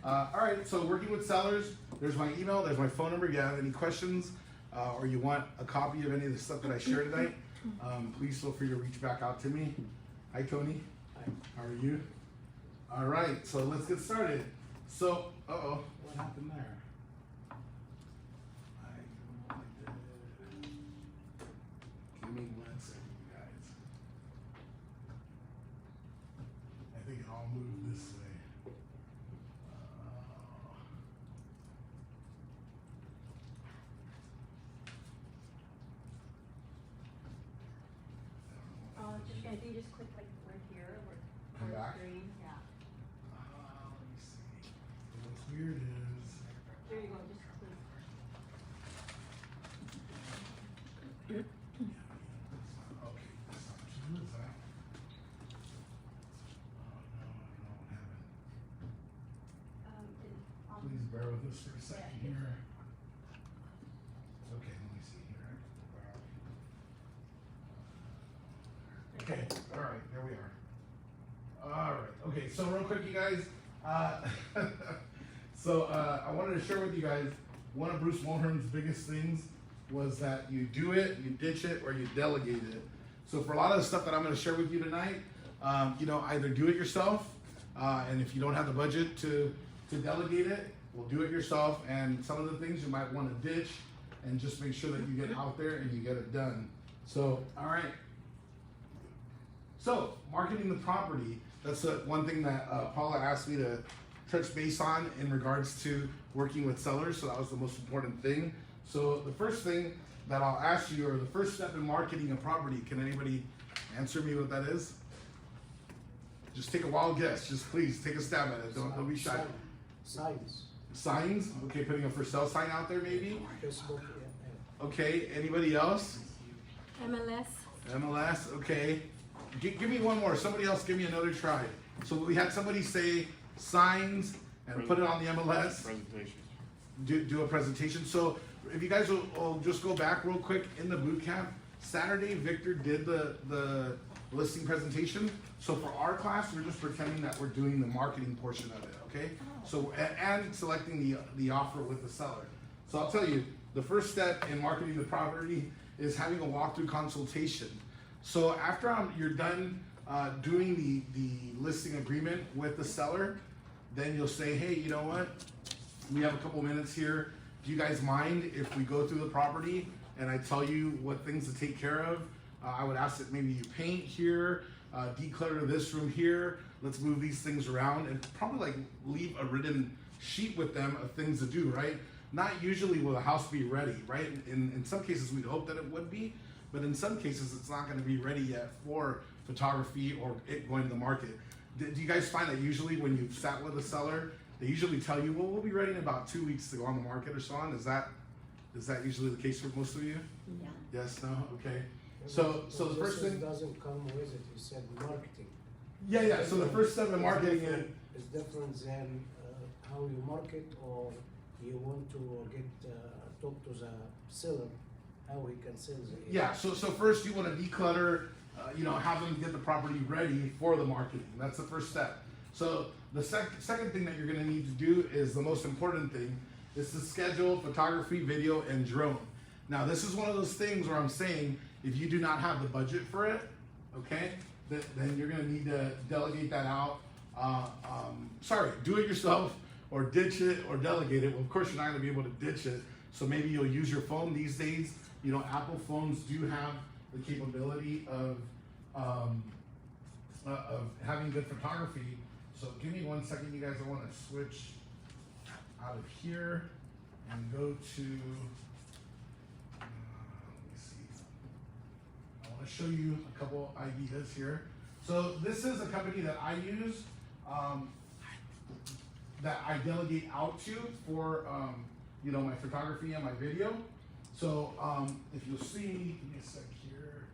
All right, so working with sellers, there's my email, there's my phone number. If you have any questions or you want a copy of any of the stuff that I shared tonight, please feel free to reach back out to me. Hi, Tony. Hi. How are you? All right, so let's get started. So, what happened there? Give me 1 second, you guys. I think it all moved this way. If you just click like right here, Come back? screen, yeah. Let me see. What's weird is. There you go, just click. Okay, that's not what you do, is that? Oh no, I don't know what happened. Please bear with us for a second here. Okay, let me see here. Okay, all right, there we are. All right, okay, so real quick, you guys. I wanted to share with you guys one of Bruce Mulhern's biggest things was that you do it, you ditch it, or you delegate it. So for a lot of the stuff that I'm going to share with you tonight, either do it yourself, and if you don't have the budget to delegate it, well, do it yourself. And some of the things you might want to ditch, and just make sure that you get out there and you get it done. So, all right. So, marketing the property, that's one thing that Paula asked me to touch base on in regards to working with sellers, so that was the most important thing. So the first thing that I'll ask you, or the first step in marketing a property, can anybody answer me what that is? Just take a wild guess, just please take a stab at it, don't be shy. Signs. Signs, okay, putting a for sale sign out there maybe? Facebook, yeah. Okay, anybody else? MLS. MLS, okay. Give me one more. Somebody else give me another try. So we had somebody say signs and put it on the MLS. Presentation. Do a presentation. So if you guys will just go back real quick in the boot camp, Saturday Victor did the listing presentation. So for our class, we're just pretending that we're doing the marketing portion of it, okay? So and selecting the offer with the seller. So I'll tell you, the first step in marketing the property is having a walkthrough consultation. So after you're done doing the listing agreement with the seller, then you'll say, hey, you know what? We have a couple minutes here. Do you guys mind if we go through the property and I tell you what things to take care of? I would ask that maybe you paint here, declutter this room here. Let's move these things around, and probably like leave a written sheet with them of things to do, right? Not usually will the house be ready, right? In some cases, we'd hope that it would be. But in some cases, it's not going to be ready yet for photography or it going to the market. Do you guys find that usually when you've sat with a seller, they usually tell you, well, we'll be ready in about 2 weeks to go on the market or so on? Is that usually the case for most of you? Yeah. Yes, no? Okay. So the first thing doesn't come with it. You said marketing. Yeah. So the first step in marketing is different than how you market, or you want to get talk to the seller how he can sell the. Yeah. So first you want to declutter. Have them get the property ready for the marketing. That's the first step. So the second thing that you're going to need to do is the most important thing, is to schedule photography, video, and drone. Now this is one of those things where I'm saying if you do not have the budget for it, okay, then you're going to need to delegate that out. Do it yourself or ditch it or delegate it. Well, of course you're not going to be able to ditch it. So maybe you'll use your phone these days. Apple phones do have the capability of having good photography. So give me 1 second, you guys. I want to switch out of here and go to, let me see. I want to show you a couple ideas here. So this is a company that I use, that I delegate out to for, my photography and my video. So if you'll see, give me a sec here.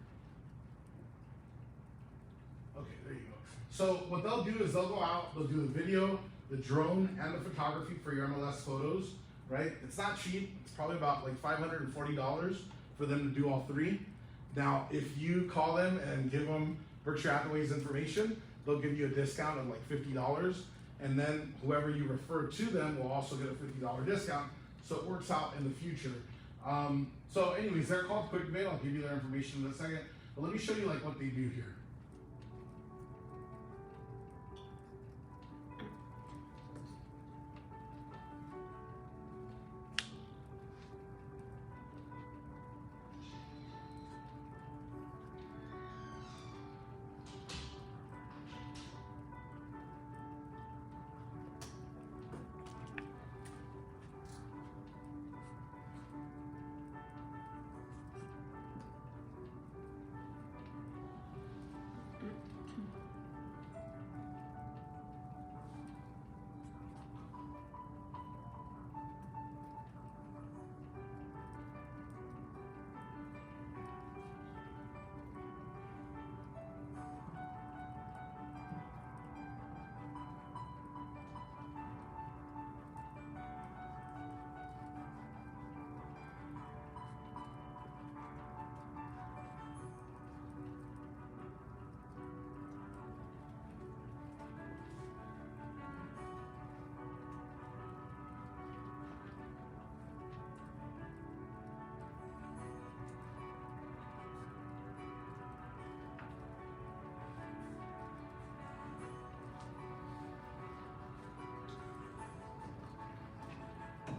Okay, there you go. So what they'll do is they'll go out, they'll do the video, the drone, and the photography for your MLS photos, right? It's not cheap. It's probably about like $540 for them to do all three. Now, if you call them and give them Berkshire Hathaway's information, they'll give you a discount of like $50. and then whoever you refer to them will also get a $50 discount. So it works out in the future. So anyways, they're called QuickBid. I'll give you their information in a second. But let me show you like what they do here.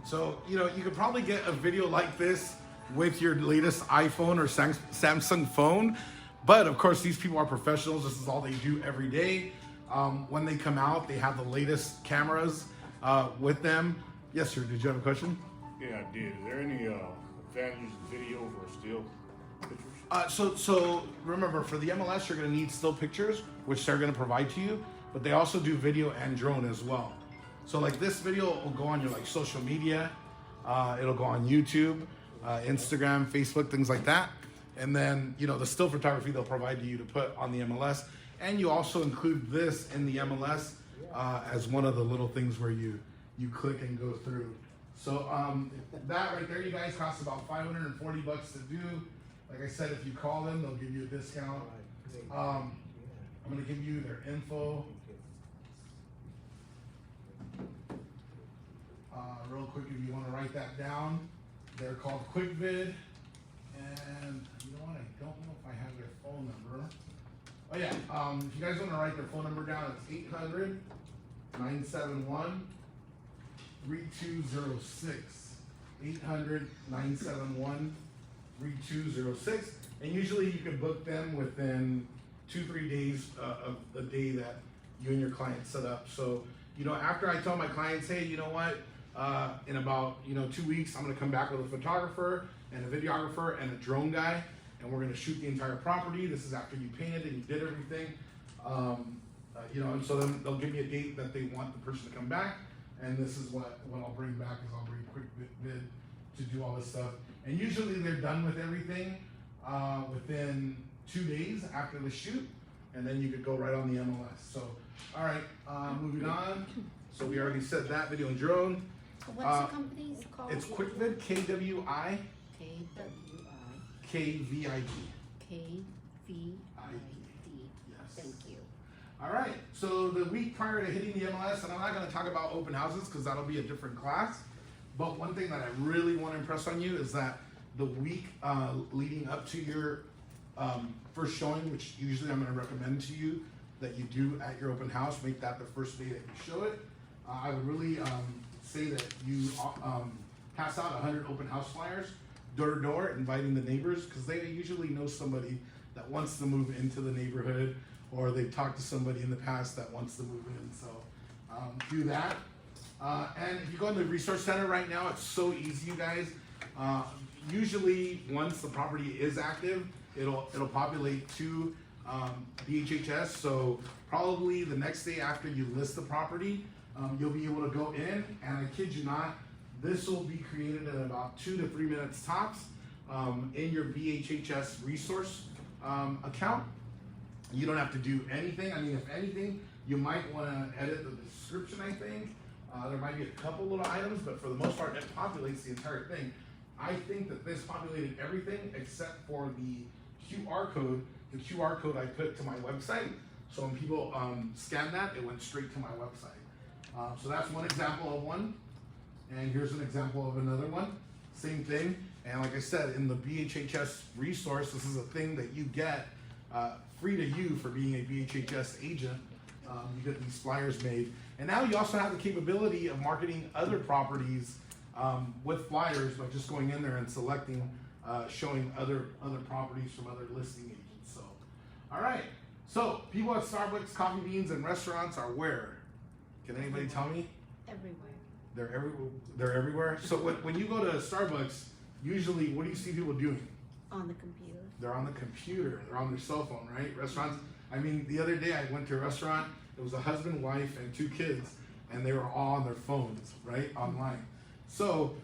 So, you know, you could probably get a video like this with your latest iPhone or Samsung phone. But of course, these people are professionals. This is all they do every day. When they come out, they have the latest cameras with them. Yes, sir. Did you have a question? Yeah, I did. Is there any advantages in video over still pictures? So remember, for the MLS, you're going to need still pictures, which they're going to provide to you. But they also do video and drone as well. So like this video will go on your like social media. It'll go on YouTube, Instagram, Facebook, things like that. And then, you know, the still photography they'll provide to you to put on the MLS. And you also include this in the MLS as one of the little things where you click and go through. So that right there, you guys, costs about $540 to do. Like I said, if you call them, they'll give you a discount. I'm gonna give you their info. Real quick, if you want to write that down, they're called QuickBid. And you know what? I don't know if I have their phone number. Oh yeah, if you guys want to write their phone number down, it's 800-971-3206. 800-971-3206. And usually you can book them within 2-3 days of the day that you and your client set up. So, you know, after I tell my clients, hey, you know what, in about 2 weeks, I'm gonna come back with a photographer and a videographer and a drone guy, and we're gonna shoot the entire property. This is after you painted and you did everything. And so then they'll give me a date that they want the person to come back, and this is what I'll bring back is I'll bring QuickBid to do all this stuff. And usually they're done with everything within 2 days after the shoot, and then you could go right on the MLS. So, all right, moving on. So we already said that, video and drone. What's the company's called? It's QuickVid, KWI. KVID. KVID. Yes. Thank you. All right. So the week prior to hitting the MLS, and I'm not going to talk about open houses because that'll be a different class. But one thing that I really want to impress on you is that the week leading up to your first showing, which usually I'm going to recommend to you that you do at your open house, make that the first day that you show it. I would really say that you pass out 100 open house flyers door to door, inviting the neighbors, because they usually know somebody that wants to move into the neighborhood, or they've talked to somebody in the past that wants to move in. So do that. And if you go in the resource center right now, it's so easy, you guys. Usually once the property is active, it'll populate to BHHS. So probably the next day after you list the property, you'll be able to go in, and I kid you not, this will be created in about 2 to 3 minutes tops in your BHHS resource account. You don't have to do anything. I mean, if anything, you might want to edit the description, I think. There might be a couple little items, but for the most part, it populates the entire thing. I think that this populated everything except for the QR code. The QR code I put to my website. So when people scan that, it went straight to my website. So that's one example of one. And here's an example of another one. Same thing. And like I said, in the BHHS resource, this is a thing that you get free to you for being a BHHS agent. You get these flyers made. And now you also have the capability of marketing other properties with flyers by just going in there and selecting, showing other properties from other listing agents. So, all right. So people at Starbucks, Coffee Beans, and restaurants are where? Can anybody tell me? Everywhere. They're everywhere. So when you go to Starbucks, usually what do you see people doing? On the computer. They're on the computer. They're on their cell phone, right? Restaurants. I mean, the other day I went to a restaurant. It was a husband, wife, and 2 kids, and they were all on their phones, right, online. So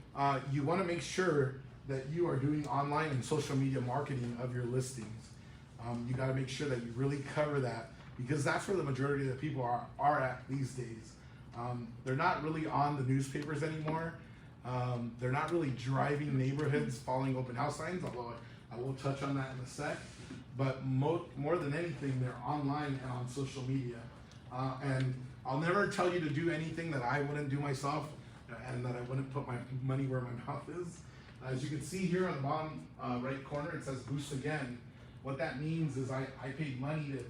you want to make sure that you are doing online and social media marketing of your listings. You got to make sure that you really cover that, because that's where the majority of the people are at these days. They're not really on the newspapers anymore. They're not really driving neighborhoods following open house signs, although I will touch on that in a sec. But more than anything, they're online and on social media. And I'll never tell you to do anything that I wouldn't do myself and that I wouldn't put my money where my mouth is. As you can see here on the bottom right corner, it says boost again. What that means is I paid money to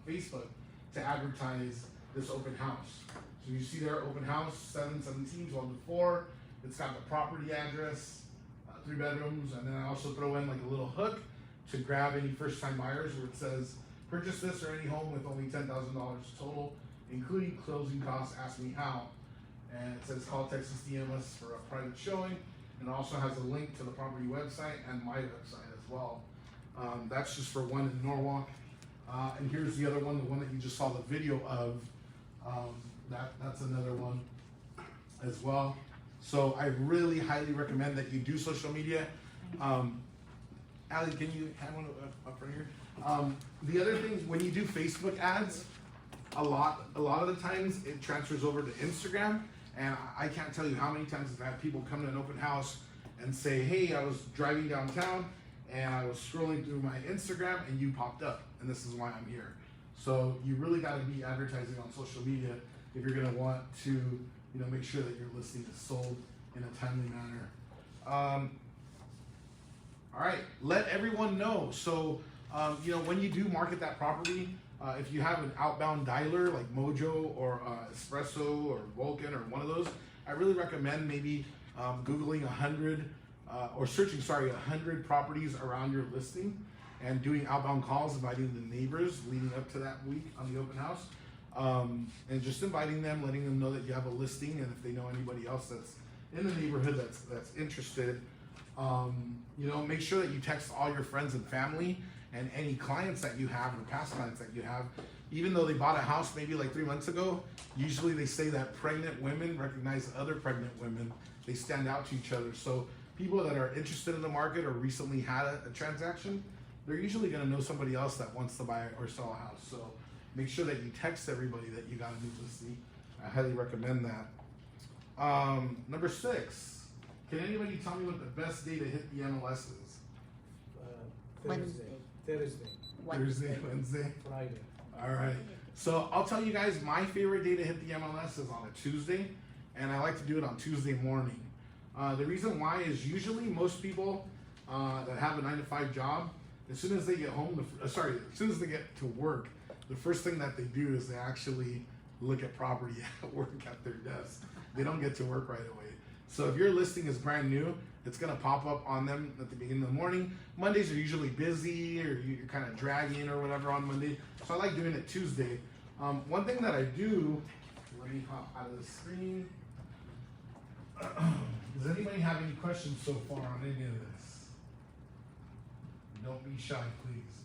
Facebook to advertise this open house. So you see there, open house, 717, 12 to 4. It's got the property address, 3 bedrooms, and then I also throw in like a little hook to grab any first-time buyers where it says, purchase this or any home with only $10,000 total, including closing costs, ask me how. And it says call Texas DMS for a private showing, and it also has a link to the property website and my website as well. That's just for one in Norwalk. And here's the other one, the one that you just saw the video of. That's another one as well. So I really highly recommend that you do social media. Allie, can you have one up right here? The other thing, when you do Facebook ads, a lot of the times it transfers over to Instagram, and I can't tell you how many times I've had people come to an open house and say, hey, I was driving downtown and I was scrolling through my Instagram and you popped up, and this is why I'm here. So you really got to be advertising on social media if you're going to want to, make sure that your listing is sold in a timely manner. All right, let everyone know. So, when you do market that property, if you have an outbound dialer like Mojo or Espresso or Vulcan or one of those, I really recommend maybe Googling 100 or searching, 100 properties around your listing and doing outbound calls, inviting the neighbors leading up to that week on the open house. And just inviting them, letting them know that you have a listing, and if they know anybody else that's in the neighborhood that's interested, make sure that you text all your friends and family and any clients that you have or past clients that you have. Even though they bought a house maybe like 3 months ago, usually they say that pregnant women recognize other pregnant women. They stand out to each other. So people that are interested in the market or recently had a transaction, they're usually gonna know somebody else that wants to buy or sell a house. So make sure that you text everybody that you got a new listing. I highly recommend that. Number 6, can anybody tell me what the best day to hit the MLS is? Thursday, Wednesday. Friday. All right. So I'll tell you guys, my favorite day to hit the MLS is on a Tuesday, and I like to do it on Tuesday morning. The reason why is usually most people that have a 9-to-5 job, as soon as they get home, as soon as they get to work, the first thing that they do is they actually look at property at work at their desk. They don't get to work right away. So if your listing is brand new, it's gonna pop up on them at the beginning of the morning. Mondays are usually busy, or you're kind of dragging or whatever on Monday. So I like doing it Tuesday. One thing that I do, let me hop out of the screen. Does anybody have any questions so far on any of this? Don't be shy, please.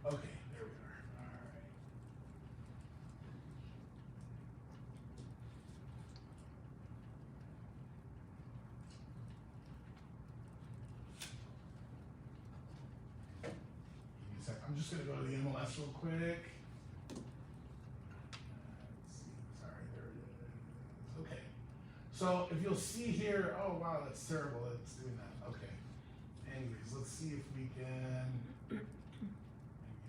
Okay, there we are. All right. Give me a sec. I'm just gonna go to the MLS real quick. Let's see. Sorry, there it is. Okay. So if you'll see here, oh wow, that's terrible that it's doing that. Okay. Anyways, let's see if we can maybe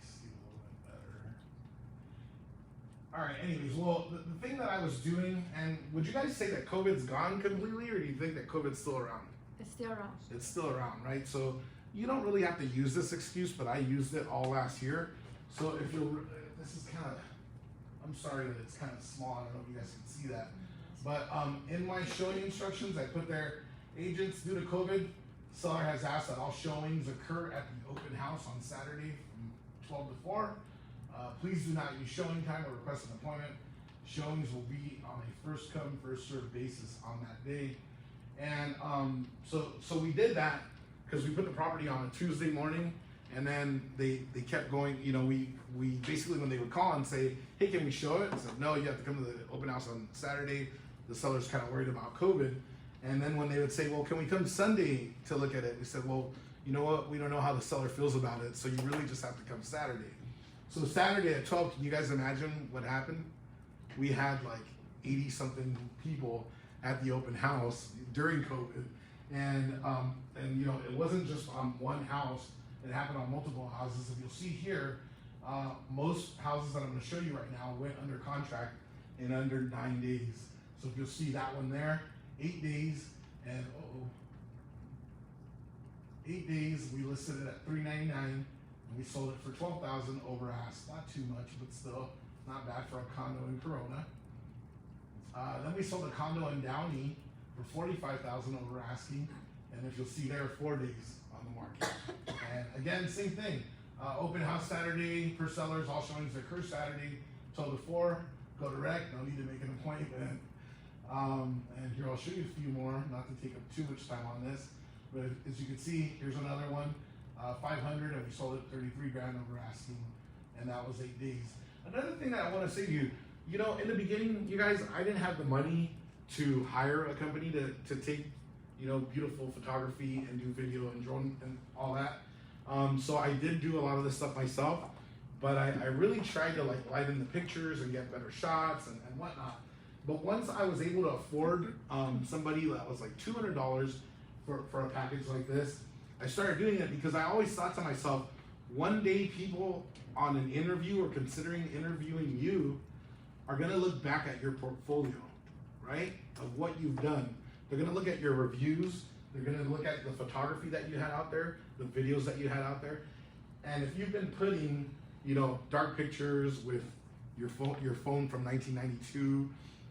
see a little bit better. All right, anyways, well, the thing that I was doing, and would you guys say that COVID's gone completely, or do you think that COVID's still around? It's still around. It's still around, right? So you don't really have to use this excuse, but I used it all last year. So if you're, this is kind of, I'm sorry that it's kind of small. I don't know if you guys can see that. But in my showing instructions, I put there, agents, due to COVID, seller has asked that all showings occur at the open house on Saturday from 12 to 4. Please do not use showing time or request an appointment. Showings will be on a first come, first served basis on that day. And so we did that because we put the property on a Tuesday morning, and then they kept going. You know, we basically, when they would call and say, hey, can we show it? I said, no, you have to come to the open house on Saturday. The seller's kind of worried about COVID. And then when they would say, well, can we come Sunday to look at it? We said, well, you know what? We don't know how the seller feels about it, so you really just have to come Saturday. So Saturday at 12, can you guys imagine what happened? We had like 80 something people at the open house during COVID. And you know, it wasn't just on one house, it happened on multiple houses. If you'll see here, most houses that I'm gonna show you right now went under contract in under 9 days. So if you'll see that one there, 8 days, and 8 days, we listed it at $399, and we sold it for $12,000 over ask. Not too much, but still not bad for a condo in Corona. Then we sold a condo in Downey for $45,000 over asking, and if you'll see there, 4 days on the market. And again, same thing. Open house Saturday per sellers, all showings occur Saturday, 12 to 4. Go direct, no need to make an appointment. And here I'll show you a few more, not to take up too much time on this. But as you can see, here's another one, 500, and we sold it 33 grand over asking, and that was 8 days. Another thing that I want to say to you, you know, in the beginning, you guys, I didn't have the money to hire a company to take, you know, beautiful photography and do video and drone and all that. So I did do a lot of this stuff myself, but I really tried to like lighten the pictures and get better shots and whatnot. But once I was able to afford somebody that was like $200 for a package like this, I started doing it because I always thought to myself, one day people on an interview or considering interviewing you are gonna look back at your portfolio, right? Of what you've done. They're gonna look at your reviews, they're gonna look at the photography that you had out there, the videos that you had out there. And if you've been putting, you know, dark pictures with your phone from 1992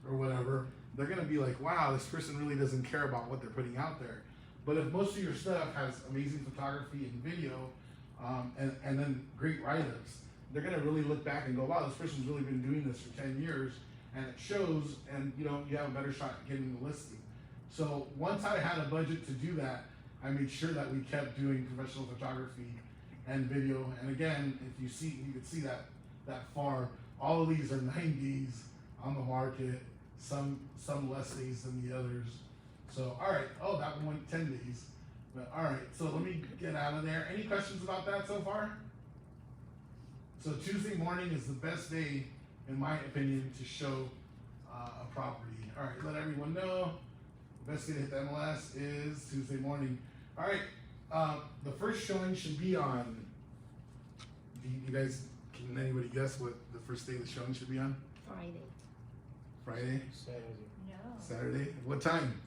or whatever, they're gonna be like, wow, this person really doesn't care about what they're putting out there. But if most of your stuff has amazing photography and video, and then great write-ups, they're gonna really look back and go, wow, this person's really been doing this for 10 years, and it shows, and you know, you have a better shot at getting the listing. So once I had a budget to do that, I made sure that we kept doing professional photography and video. And again, if you see, you can see that far, all of these are 9 days on the market, some less days than the others. So, all right, oh, that one went 10 days. But all right, so let me get out of there. Any questions about that so far? So Tuesday morning is the best day, in my opinion, to show a property. All right, let everyone know. The best day to hit the MLS is Tuesday morning. All right, the first showing should be on, you guys, can anybody guess what the first day of the showing should be on? Friday. Friday? Saturday. No. Saturday? What time?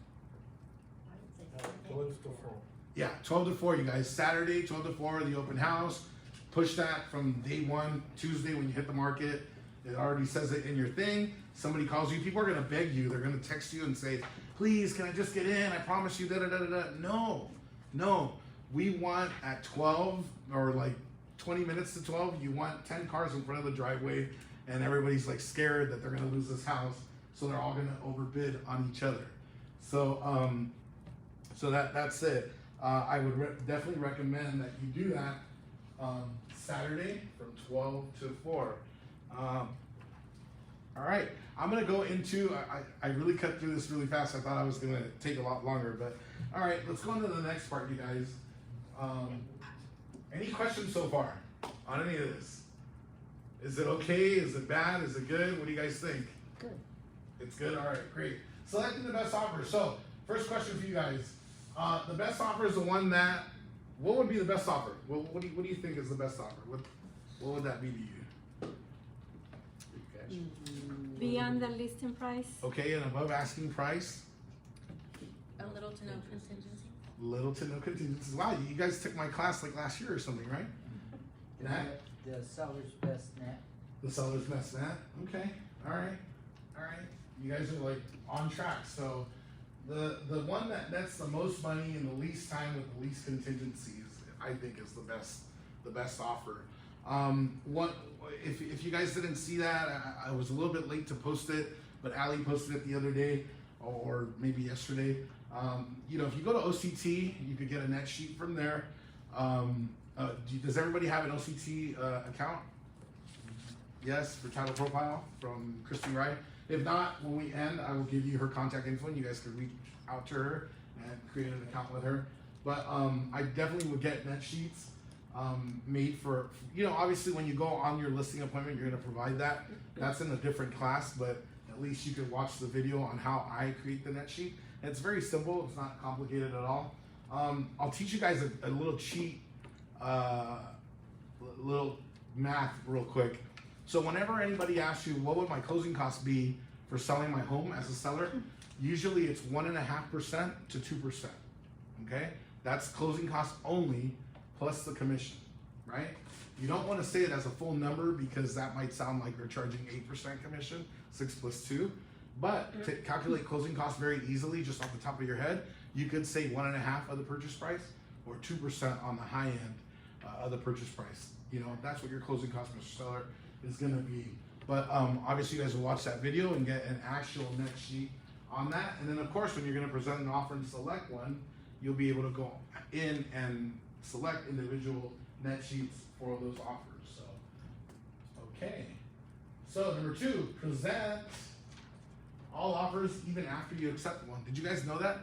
I would say Friday. 12 to 4. Yeah, 12 to 4, you guys. Saturday, 12 to 4, the open house. Push that from day one, Tuesday when you hit the market. It already says it in your thing. Somebody calls you. People are going to beg you. They're going to text you and say, please, can I just get in? I promise you, da-da-da-da-da. No. We want at 12 or like 20 minutes to 12, you want 10 cars in front of the driveway, and everybody's like scared that they're going to lose this house. So they're all going to overbid on each other. So, so that's it. I would definitely recommend that you do that Saturday from 12 to 4. All right, I'm gonna go into, I really cut through this really fast. I thought I was gonna take a lot longer, but all right, let's go on to the next part, you guys. Any questions so far on any of this? Is it okay? Is it bad? Is it good? What do you guys think? Good. It's good? All right, great. selecting the best offer. So, first question for you guys. The best offer is the one that, what would be the best offer? What do you think is the best offer? What would that be to you? Beyond the listing price? Okay, and above asking price? A little to no contingency. Little to no contingencies. Wow, you guys took my class like last year or something, right? Nat? The seller's best net. The seller's best net? Okay, alright. You guys are like on track. So the one that nets the most money in the least time with the least contingencies, I think is the best offer. If you guys didn't see that, I was a little bit late to post it, but Ali posted it the other day or maybe yesterday. You know, if you go to OCT, you could get a net sheet from there. Does everybody have an OCT account? Yes, for title profile from Christy Wright. If not, when we end, I will give you her contact info and you guys can reach out to her and create an account with her. But I definitely would get net sheets made for, you know, obviously when you go on your listing appointment, you're gonna provide that. That's in a different class, but at least you can watch the video on how I create the net sheet. And it's very simple, it's not complicated at all. I'll teach you guys a little cheat, little math real quick. So whenever anybody asks you, what would my closing costs be for selling my home as a seller? Usually it's 1.5% to 2%, okay? That's closing costs only plus the commission, right? You don't wanna say it as a full number because that might sound like they're charging 8% commission, 6 plus 2. But to calculate closing costs very easily, just off the top of your head, you could say 1.5% of the purchase price or 2% on the high end of the purchase price. You know, that's what your closing cost, Mr. Seller, is gonna be. But obviously you guys will watch that video and get an actual net sheet on that. And then of course, when you're gonna present an offer and select one, you'll be able to go in and select individual net sheets for those offers. So, okay. So number 2, present all offers even after you accept one. Did you guys know that?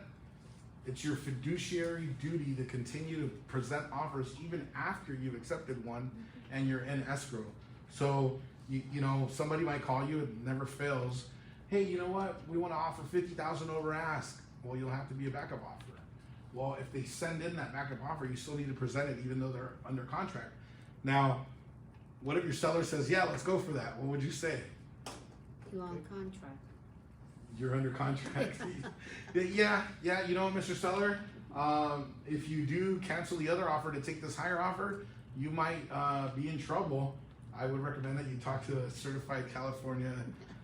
It's your fiduciary duty to continue to present offers even after you've accepted one and you're in escrow. So, you know, somebody might call you, it never fails. Hey, you know what? We want to offer $50,000 over ask. Well, you'll have to be a backup offer. Well, if they send in that backup offer, you still need to present it even though they're under contract. Now, what if your seller says, yeah, let's go for that? What would you say? You on contract. You're under contract. yeah, you know what, Mr. Seller? If you do cancel the other offer to take this higher offer, you might be in trouble. I would recommend that you talk to a certified California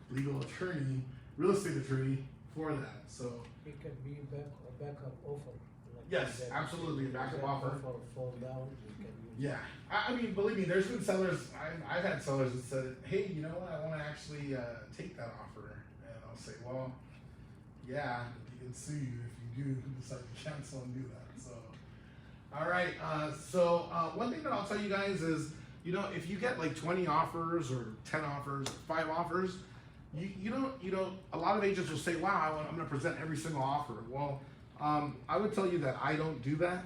legal attorney, real estate attorney for that. So It could be a backup offer. Like yes, that. absolutely, a backup If that offer. fall down, you can use Yeah, I mean, believe me, there's been sellers, I've had sellers that said, hey, you know what, I want to actually take that offer. And I'll say, well, yeah, we can sue you if you do decide to cancel and do that. So, all right, one thing that I'll tell you guys is, you know, if you get like 20 offers or 10 offers, 5 offers, you don't, a lot of agents will say, wow, I'm going to present every single offer. Well, I would tell you that I don't do that.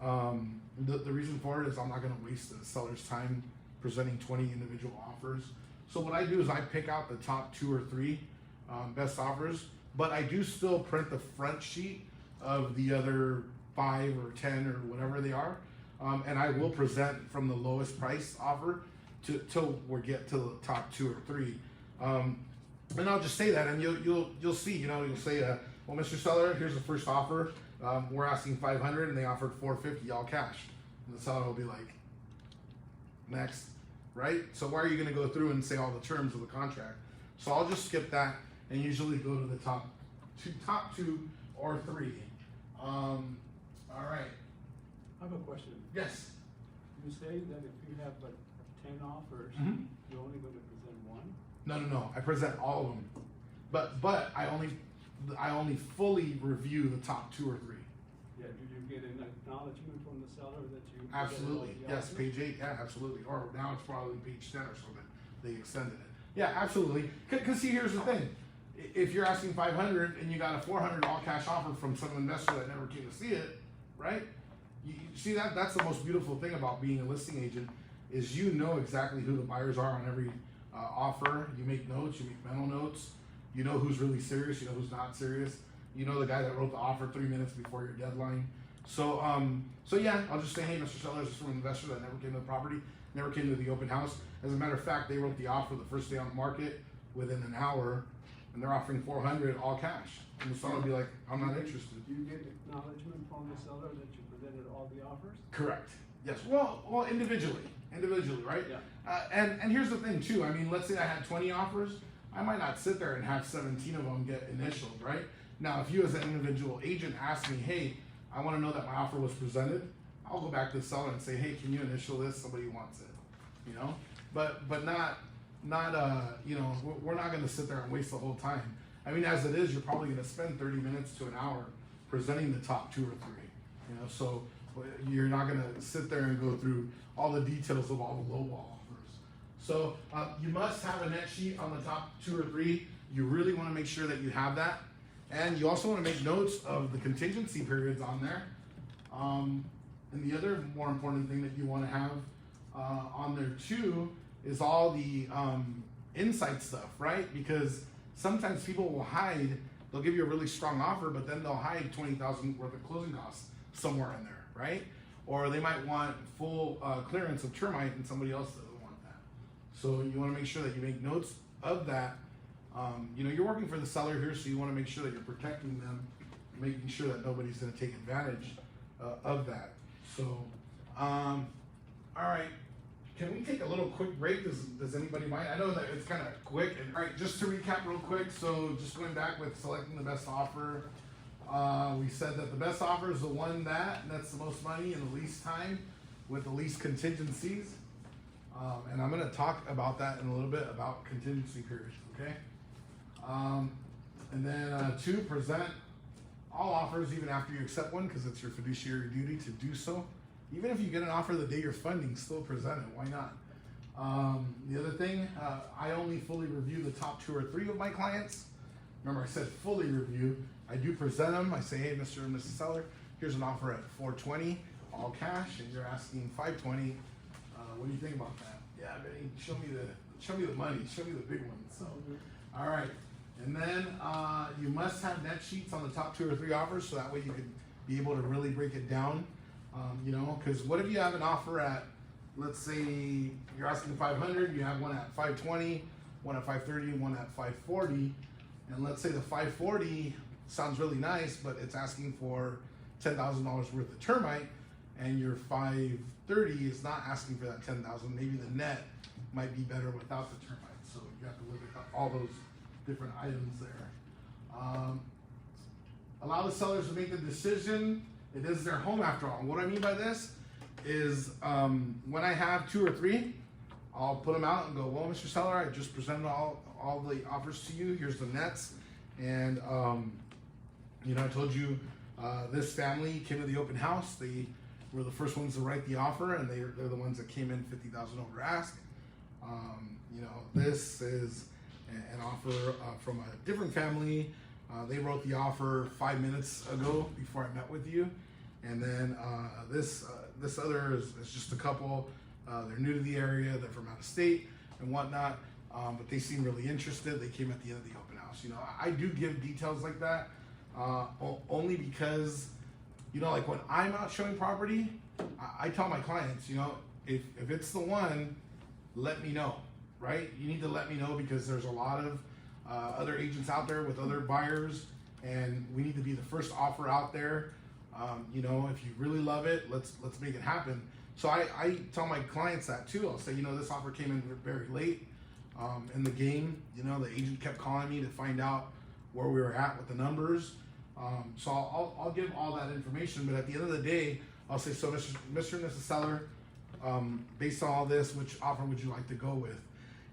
The reason for it is I'm not going to waste the seller's time presenting 20 individual offers. So what I do is I pick out the top 2 or 3 best offers, but I do still print the front sheet of the other 5 or 10 or whatever they are, and I will present from the lowest price offer till we get to the top 2 or 3. And I'll just say that, and you'll see. You know, you'll say, well, Mr. Seller, here's the first offer. We're asking $500, and they offered $450 all cash. And the seller will be like, next, right? So why are you going to go through and say all the terms of the contract? So I'll just skip that and usually go to the top two or 3. All right. I have a question. Yes. You say that if you have like 10 offers, Mhm. you're only going to present one? No. I present all of them, but I only fully review the top 2 or 3. Yeah, do you get an acknowledgement from the seller that you? Absolutely. presented all the Yes, offers? page 8. Yeah, absolutely. Or now it's probably page 10 or something. They extended it. Yeah, absolutely. Cause see, here's the thing. If you're asking $500 and you got a $400 all cash offer from some investor that never came to see it, right? You see that's the most beautiful thing about being a listing agent is you know exactly who the buyers are on every offer. You make notes, you make mental notes. You know who's really serious, you know who's not serious. You know the guy that wrote the offer 3 minutes before your deadline. So yeah, I'll just say, hey, Mr. Seller, this is from an investor that never came to the property, never came to the open house. As a matter of fact, they wrote the offer the first day on the market within an hour, and they're offering $400 all cash. And the seller will be like, I'm not interested. Do you get acknowledgement from the seller that you presented all the offers? Correct. Yes. Well, individually, right? Yeah. And here's the thing too. I mean, let's say I had 20 offers. I might not sit there and have 17 of them get initialed, right? Now, if you as an individual agent ask me, hey, I want to know that my offer was presented, I'll go back to the seller and say, hey, can you initial this? Somebody wants it, you know? But not you know, we're not going to sit there and waste the whole time. I mean, as it is, you're probably going to spend 30 minutes to an hour presenting the top 2 or 3, you know? So you're not going to sit there and go through all the details of all the lowball offers. So you must have a net sheet on the top 2 or 3. You really want to make sure that you have that. And you also want to make notes of the contingency periods on there. And the other more important thing that you want to have on there too is all the insight stuff, right? Because sometimes people will hide, they'll give you a really strong offer, but then they'll hide $20,000 worth of closing costs somewhere in there, right? Or they might want full clearance of termite and somebody else doesn't want that. So you want to make sure that you make notes of that. You know, you're working for the seller here, so you want to make sure that you're protecting them, making sure that nobody's going to take advantage of that. So, all right, can we take a little quick break? Does anybody mind? I know that it's kind of quick. And all right, just to recap real quick. So just going back with selecting the best offer, we said that the best offer is the one that's the most money in the least time with the least contingencies. And I'm going to talk about that in a little bit about contingency periods, okay? And then 2, present all offers even after you accept one, because it's your fiduciary duty to do so. Even if you get an offer the day you're funding, still present it. Why not? The other thing, I only fully review the top 2 or 3 of my clients. Remember, I said fully review. I do present them. I say, hey, Mr. and Mrs. Seller, here's an offer at $420, all cash, and you're asking $520. What do you think about that? Yeah, Benny, show me the money. Show me the big one. So, all right. And then you must have net sheets on the top 2 or 3 offers, so that way you can be able to really break it down. You know, because what if you have an offer at, let's say you're asking $500, you have one at $520, one at $530, one at $540, and let's say the $540 sounds really nice, but it's asking for $10,000 worth of termite, and your $530 is not asking for that $10,000. Maybe the net might be better without the termite. So you have to look at all those different items there. Allow the sellers to make the decision. It is their home after all. And what I mean by this is when I have 2 or 3, I'll put them out and go, well, Mr. Seller, I just presented all the offers to you. Here's the nets. And, you know, I told you this family came to the open house. They were the first ones to write the offer, and they're the ones that came in $50,000 over ask. You know, this is an offer from a different family. They wrote the offer 5 minutes ago before I met with you. And then this other is just a couple. They're new to the area. They're from out of state and whatnot. But they seem really interested. They came at the end of the open house. You know, I do give details like that only because, you know, like when I'm out showing property, I tell my clients, you know, if it's the one, let me know, right? You need to let me know because there's a lot of other agents out there with other buyers, and we need to be the first offer out there. You know, if you really love it, let's make it happen. So I tell my clients that too. I'll say, you know, this offer came in very late in the game. You know, the agent kept calling me to find out where we were at with the numbers. So I'll give all that information, but at the end of the day, I'll say, so Mr. and Mrs. Seller, based on all this, which offer would you like to go with?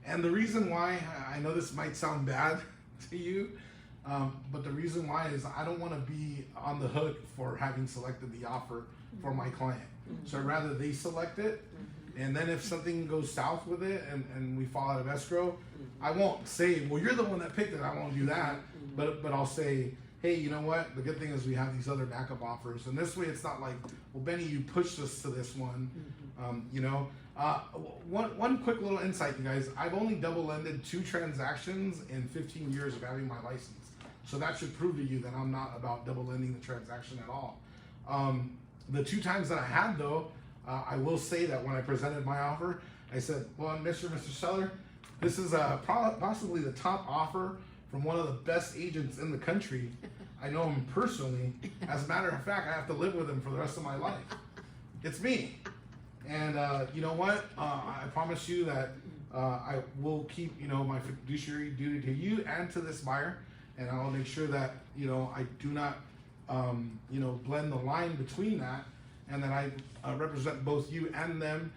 And the reason why, I know this might sound bad to you, but the reason why is I don't want to be on the hook for having selected the offer for my client. So I'd rather they select it, and then if something goes south with it and we fall out of escrow, I won't say, well, you're the one that picked it, I won't do that, but I'll say, hey, you know what, the good thing is we have these other backup offers, and this way it's not like, well, Benny, you pushed us to this one, You know, one quick little insight, you guys. I've only double ended 2 transactions in 15 years of having my license. So that should prove to you that I'm not about double ending the transaction at all. The 2 times that I had though, I will say that when I presented my offer, I said, well, Mr. Seller, this is possibly the top offer from one of the best agents in the country. I know him personally. As a matter of fact, I have to live with him for the rest of my life. It's me. And you know what? I promise you that I will keep, you know, my fiduciary duty to you and to this buyer, and I will make sure that, you know, I do not, you know, blend the line between that, and that I represent both you and them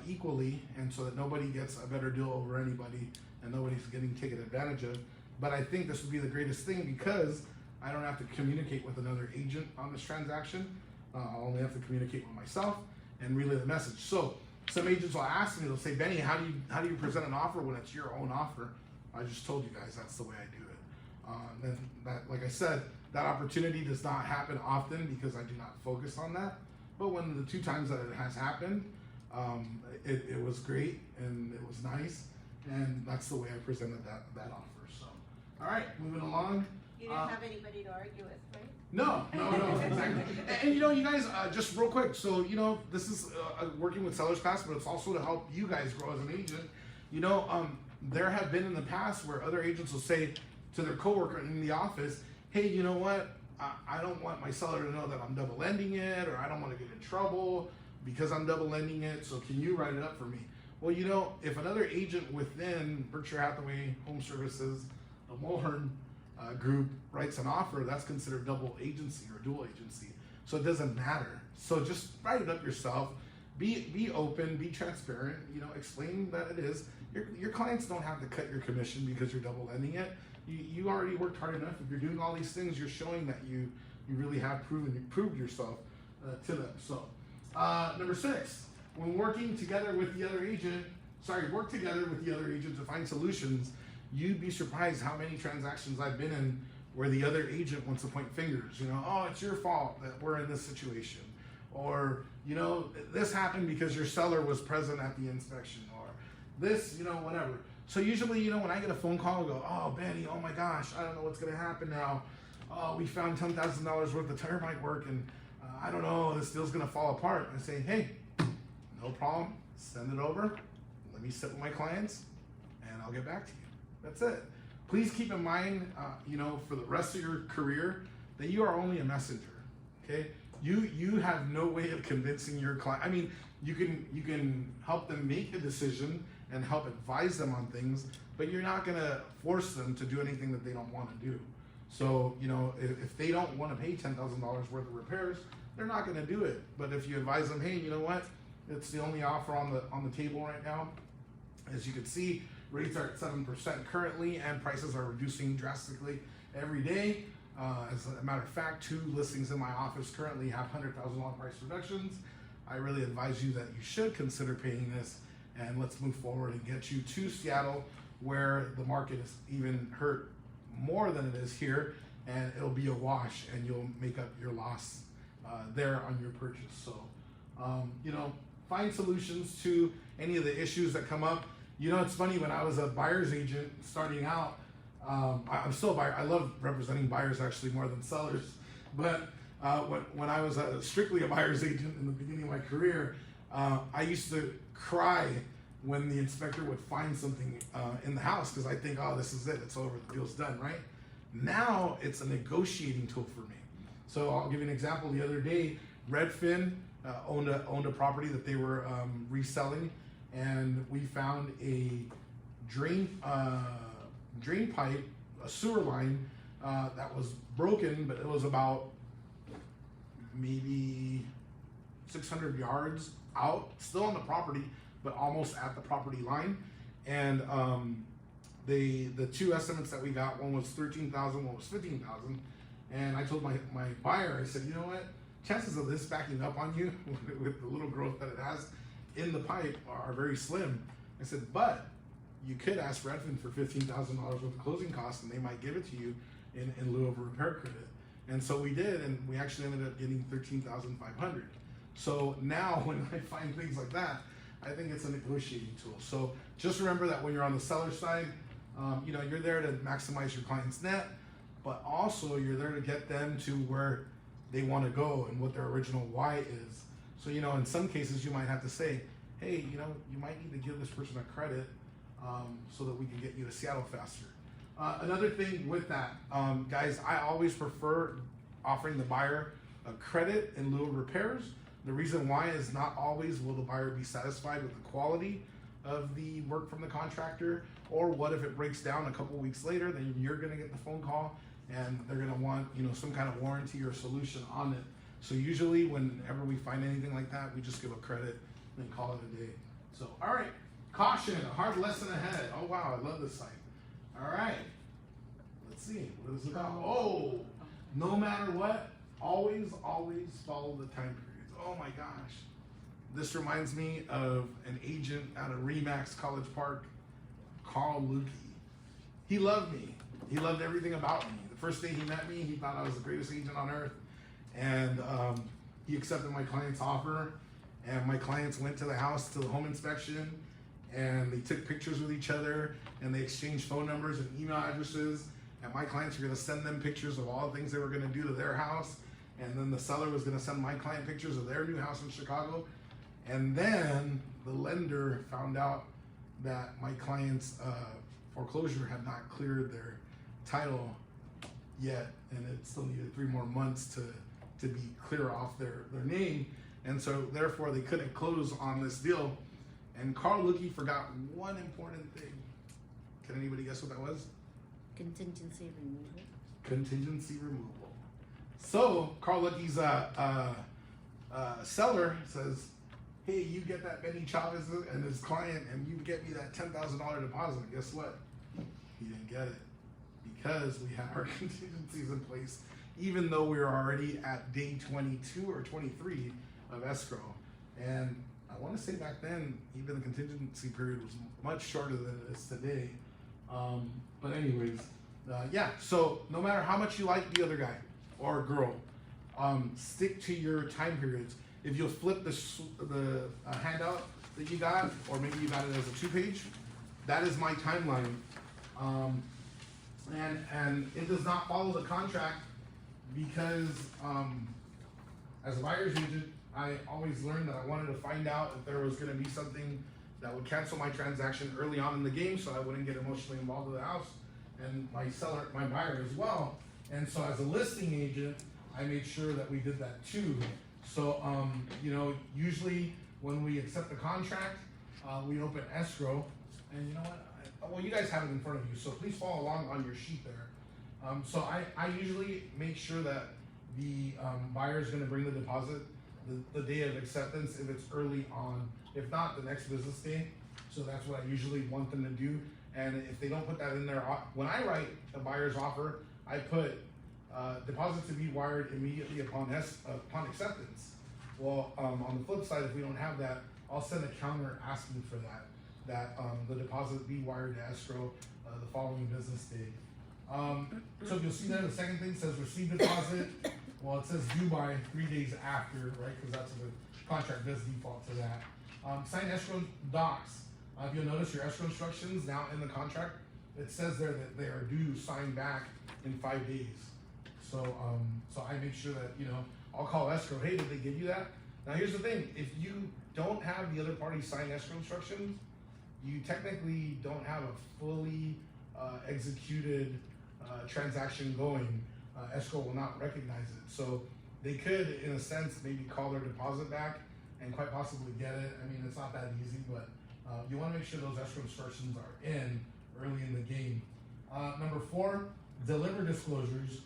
equally, and so that nobody gets a better deal over anybody and nobody's getting taken advantage of. But I think this would be the greatest thing because I don't have to communicate with another agent on this transaction. I'll only have to communicate with myself and relay the message. So some agents will ask me, they'll say, Benny, how do you present an offer when it's your own offer? I just told you guys that's the way I do it. Then that, like I said, that opportunity does not happen often because I do not focus on that. But when the 2 times that it has happened, it was great and it was nice, and that's the way I presented that offer. So, all right, moving along. You didn't have anybody to argue with, right? No, exactly. And you know, you guys, just real quick. So, you know, this is working with sellers class, but it's also to help you guys grow as an agent. You know, there have been in the past where other agents will say to their coworker in the office, hey, you know what? I don't want my seller to know that I'm double ending it, or I don't want to get in trouble because I'm double ending it. So can you write it up for me? Well, you know, if another agent within Berkshire Hathaway HomeServices, a Mulhern group writes an offer, that's considered double agency or dual agency. So it doesn't matter. So just write it up yourself. Be open, be transparent, you know, explain that it is. Your clients don't have to cut your commission because you're double ending it. You already worked hard enough. If you're doing all these things, you're showing that you really have proved yourself to them. So number 6, when working together with the other agent, work together with the other agent to find solutions. You'd be surprised how many transactions I've been in where the other agent wants to point fingers. You know, oh, it's your fault that we're in this situation. Or, you know, this happened because your seller was present at the inspection. Or this, you know, whatever. So usually, you know, when I get a phone call, I go, oh, Benny, oh my gosh, I don't know what's going to happen now. Oh, we found $10,000 worth of termite work, and I don't know, this deal's going to fall apart. I say, hey, no problem. Send it over. Let me sit with my clients, and I'll get back to you. That's it. Please keep in mind, you know, for the rest of your career, that you are only a messenger. Okay, you have no way of convincing your client. I mean, you can help them make a decision and help advise them on things, but you're not gonna force them to do anything that they don't want to do. So, you know, if they don't want to pay $10,000 worth of repairs, they're not gonna do it. But if you advise them, hey, you know what, it's the only offer on the table right now. As you can see, rates are at 7% currently, and prices are reducing drastically every day. As a matter of fact, 2 listings in my office currently have $100,000 price reductions. I really advise you that you should consider paying this, and let's move forward and get you to Seattle, where the market is even hurt more than it is here, and it'll be a wash, and you'll make up your loss there on your purchase. So, you know, find solutions to any of the issues that come up. You know, it's funny, when I was a buyer's agent starting out, I'm still a buyer. I love representing buyers actually more than sellers. But when I was strictly a buyer's agent in the beginning of my career, I used to cry when the inspector would find something in the house, because I think, oh, this is it, it's over, the deal's done, right? Now it's a negotiating tool for me. So I'll give you an example. The other day, Redfin owned a property that they were reselling, and we found a drain pipe, a sewer line that was broken, but it was about maybe 600 yards out, still on the property, but almost at the property line. And the 2 estimates that we got, one was $13,000, one was $15,000. And I told my buyer, I said, you know what, chances of this backing up on you with the little growth that it has in the pipe are very slim. I said, but you could ask Redfin for $15,000 worth of closing costs, and they might give it to you in lieu of a repair credit. And so we did, and we actually ended up getting $13,500. So now when I find things like that, I think it's a negotiating tool. So just remember that when you're on the seller side, you know, you're there to maximize your client's net, but also you're there to get them to where they want to go and what their original why is. So, you know, in some cases you might have to say, hey, you know, you might need to give this person a credit so that we can get you to Seattle faster. Another thing with that, guys, I always prefer offering the buyer a credit in lieu of repairs. The reason why is not always will the buyer be satisfied with the quality of the work from the contractor, or what if it breaks down a couple weeks later, then you're gonna get the phone call and they're gonna want, you know, some kind of warranty or solution on it. So usually whenever we find anything like that, we just give a credit and call it a day. So, all right, caution, a hard lesson ahead. Oh wow, I love this site. All right, let's see, what is it about? Oh, no matter what, always follow the time periods. Oh my gosh. This reminds me of an agent out of Remax College Park, Carl Lukey. He loved me. He loved everything about me. The first day he met me, he thought I was the greatest agent on earth. And he accepted my client's offer. And my clients went to the house to the home inspection, and they took pictures with each other, and they exchanged phone numbers and email addresses. And my clients were gonna send them pictures of all the things they were gonna do to their house. And then the seller was gonna send my client pictures of their new house in Chicago. And then the lender found out that my client's foreclosure had not cleared their title yet, and it still needed 3 more months to be clear off their name. And so therefore they couldn't close on this deal. And Carl Lukey forgot one important thing. Can anybody guess what that was? Contingency removal. Contingency removal. So Carl Lukey's seller says, hey, you get that Benny Chavez and his client, and you get me that $10,000 deposit. Guess what? He didn't get it because we had our contingencies in place, even though we were already at day 22 or 23 of escrow. And I want to say back then, even the contingency period was much shorter than it is today. But anyways, yeah, so no matter how much you like the other guy or girl, stick to your time periods. If you'll flip the handout that you got, or maybe you got it as a 2-page, that is my timeline. And it does not follow the contract because as a buyer's agent, I always learned that I wanted to find out if there was gonna be something that would cancel my transaction early on in the game so I wouldn't get emotionally involved with the house, and my buyer as well. And so as a listing agent, I made sure that we did that too. So, you know, usually when we accept the contract, we open escrow, and you know what? Well, you guys have it in front of you, so please follow along on your sheet there. So I usually make sure that the buyer is going to bring the deposit the day of acceptance if it's early on. If not, the next business day. So that's what I usually want them to do. And if they don't put that in there, when I write a buyer's offer, I put deposit to be wired immediately upon acceptance. Well, on the flip side, if we don't have that, I'll send a counter asking for that the deposit be wired to escrow the following business day. So you'll see there the second thing says receive deposit. Well, it says due by 3 days after, right? Because that's what the contract does default to that. Sign escrow docs. If you'll notice your escrow instructions now in the contract, it says there that they are due signed back in 5 days. So, so I make sure that, you know, I'll call escrow. Hey, did they give you that? Now here's the thing: if you don't have the other party sign escrow instructions, you technically don't have a fully executed transaction going. Escrow will not recognize it. So they could, in a sense, maybe call their deposit back and quite possibly get it. I mean, it's not that easy, but you want to make sure those escrow instructions are in early in the game. Number 4, deliver disclosures.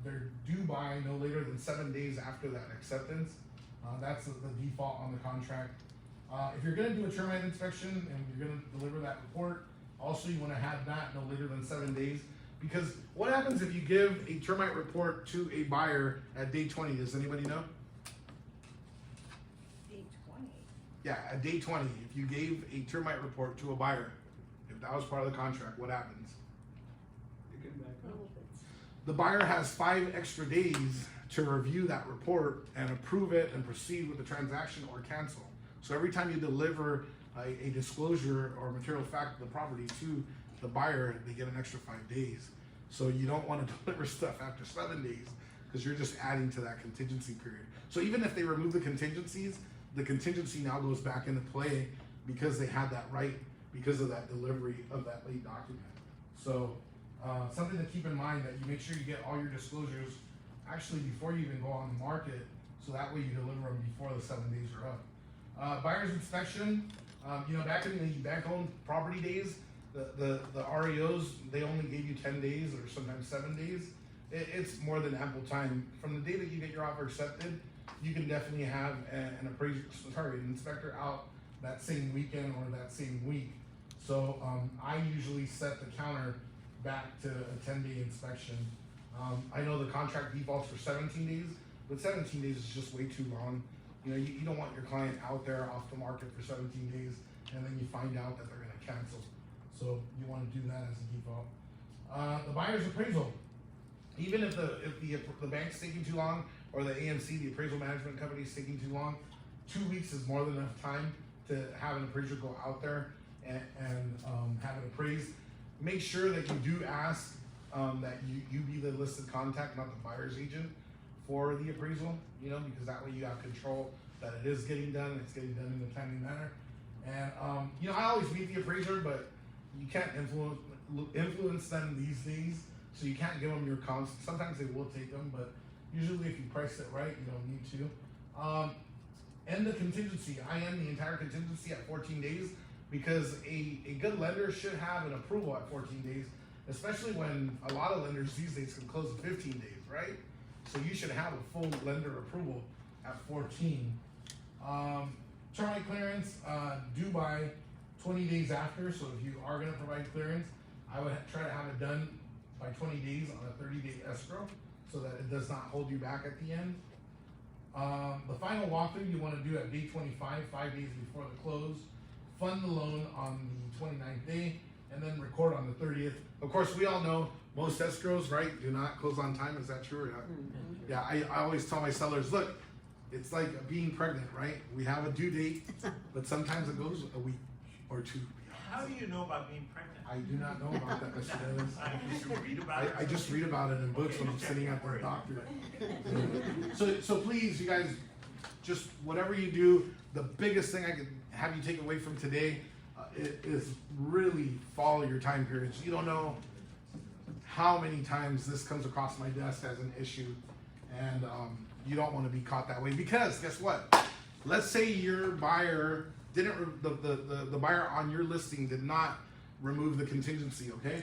They're due by no later than 7 days after that acceptance. That's the default on the contract. If you're going to do a termite inspection and you're going to deliver that report, also you want to have that no later than 7 days. Because what happens if you give a termite report to a buyer at day 20? Does anybody know? Day 20. Yeah, at day 20, if you gave a termite report to a buyer, if that was part of the contract, what happens? You can back up. The buyer has 5 extra days to review that report and approve it and proceed with the transaction or cancel. So every time you deliver a disclosure or material fact of the property to the buyer, they get an extra 5 days. So you don't want to deliver stuff after 7 days because you're just adding to that contingency period. So even if they remove the contingencies, the contingency now goes back into play because they had that right because of that delivery of that late document. So something to keep in mind, that you make sure you get all your disclosures actually before you even go on the market, so that way you deliver them before the 7 days are up. Buyer's inspection, back in the bank-owned property days, the REOs, they only gave you 10 days or sometimes 7 days. It's more than ample time. From the day that you get your offer accepted, you can definitely have an inspector out that same weekend or that same week. So I usually set the counter back to a 10-day inspection. I know the contract defaults for 17 days, but 17 days is just way too long. You don't want your client out there off the market for 17 days and then you find out that they're gonna cancel. So you wanna do that as a default. The buyer's appraisal. Even if the bank's taking too long, or the AMC, the appraisal management company, is taking too long, 2 weeks is more than enough time to have an appraiser go out there and have it appraised. Make sure that you do ask that you be the listed contact, not the buyer's agent, for the appraisal, because that way you have control that it is getting done, it's getting done in a timely manner. And I always meet the appraiser, but you can't influence them these days, so you can't give them your comps. Sometimes they will take them, but usually if you price it right, you don't need to. End the contingency. I end the entire contingency at 14 days because a good lender should have an approval at 14 days, especially when a lot of lenders these days can close in 15 days, right? So you should have a full lender approval at 14. Termite clearance, due by 20 days after. So if you are gonna provide clearance, I would try to have it done by 20 days on a 30-day escrow so that it does not hold you back at the end. The final walkthrough you wanna do at day 25, 5 days before the close. Fund the loan on the 29th day, and then record on the 30th. Of course, we all know most escrows, right, do not close on time. Is that true or not? Mm-hmm. Yeah, I always tell my sellers, look, it's like being pregnant, right? We have a due date, but sometimes it goes a week or two. How do you know about being pregnant? I do not know about that, Mr. Dennis. You read about it? I just read about it in books when I'm sitting at the doctor. So please, you guys, just whatever you do, the biggest thing I could have you take away from today is really follow your time periods. You don't know how many times this comes across my desk as an issue, and you don't want to be caught that way, because guess what? Let's say your buyer didn't, the buyer on your listing did not remove the contingency, okay?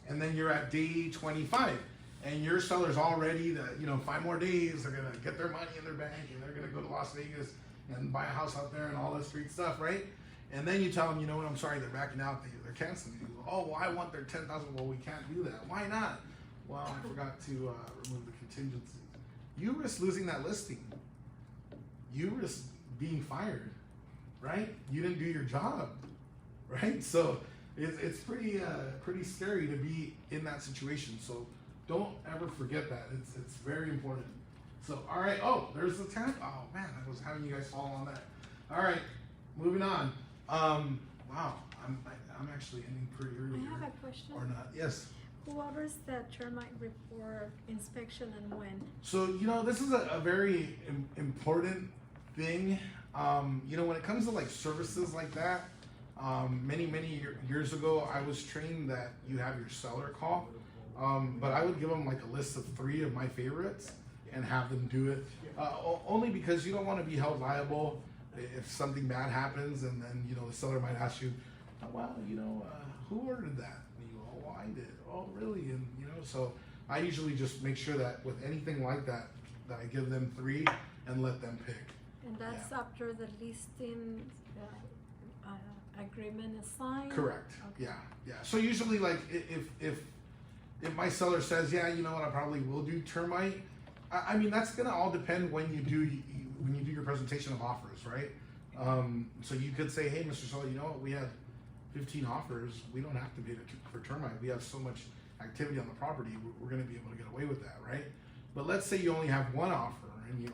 And then you're at day 25, and your seller's all ready to, 5 more days, they're gonna get their money in their bank, and they're gonna go to Las Vegas and buy a house out there and all that street stuff, right? And then you tell them, I'm sorry, they're backing out, they're canceling. You go, oh, well, I want their 10,000. Well, we can't do that. Why not? Well, I forgot to remove the contingency. You risk losing that listing. You risk being fired, right? You didn't do your job, right? So it's pretty scary to be in that situation. So don't ever forget that. It's very important. So, all right. Oh, there's the tab. Oh man, I was having you guys follow on that. All right, moving on. Wow, I'm actually ending pretty early. I have here. a question. Or not? Yes. Who orders the termite report inspection and when? So, this is a very important thing. When it comes to like services like that, many years ago, I was trained that you have your seller call, but I would give them like a list of 3 of my favorites and have them do it. Only because you don't want to be held liable if something bad happens, and then the seller might ask you, oh, well, who ordered that? And you go, oh, I did. Oh, really? And so I usually just make sure that with anything like that, that I give them 3 and let them pick. And that's Yeah. after the listing agreement is signed? Correct. Okay. Yeah. So usually, like, if my seller says, yeah, you know what, I probably will do termite. I mean, that's gonna all depend when you do your presentation of offers, right? So you could say, hey, Mr. Seller, you know what, we have 15 offers. We don't have to bid for termite. We have so much activity on the property. We're gonna be able to get away with that, right? But let's say you only have one offer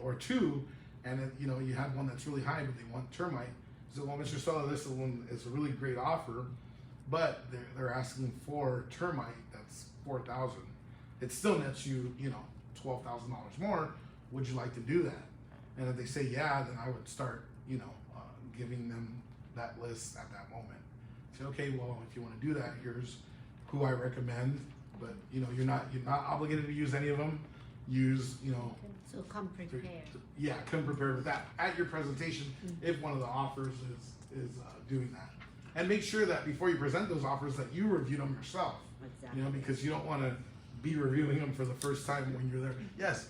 or two, and you have one that's really high, but they want termite. So, well, Mr. Seller, this one is a really great offer, but they're asking for termite. That's $4,000. It still nets you, $12,000 more. Would you like to do that? And if they say yeah, then I would start, giving them that list at that moment. Say, okay, well, if you want to do that, here's who I recommend. But you're not obligated to use any of them. Use, So come prepared. yeah, come prepared with that at your presentation if one of the offers is doing that. And make sure that before you present those offers that you review them yourself. Exactly. Because you don't want to be reviewing them for the first time when you're there. Yes.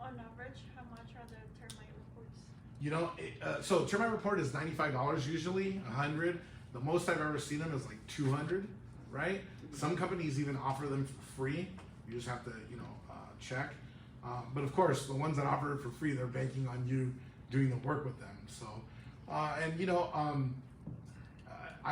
On average, how much are the termite reports? So termite report is $95 usually, $100. The most I've ever seen them is like $200, right? Some companies even offer them for free. You just have to, check. But of course, the ones that offer it for free, they're banking on you doing the work with them. So, I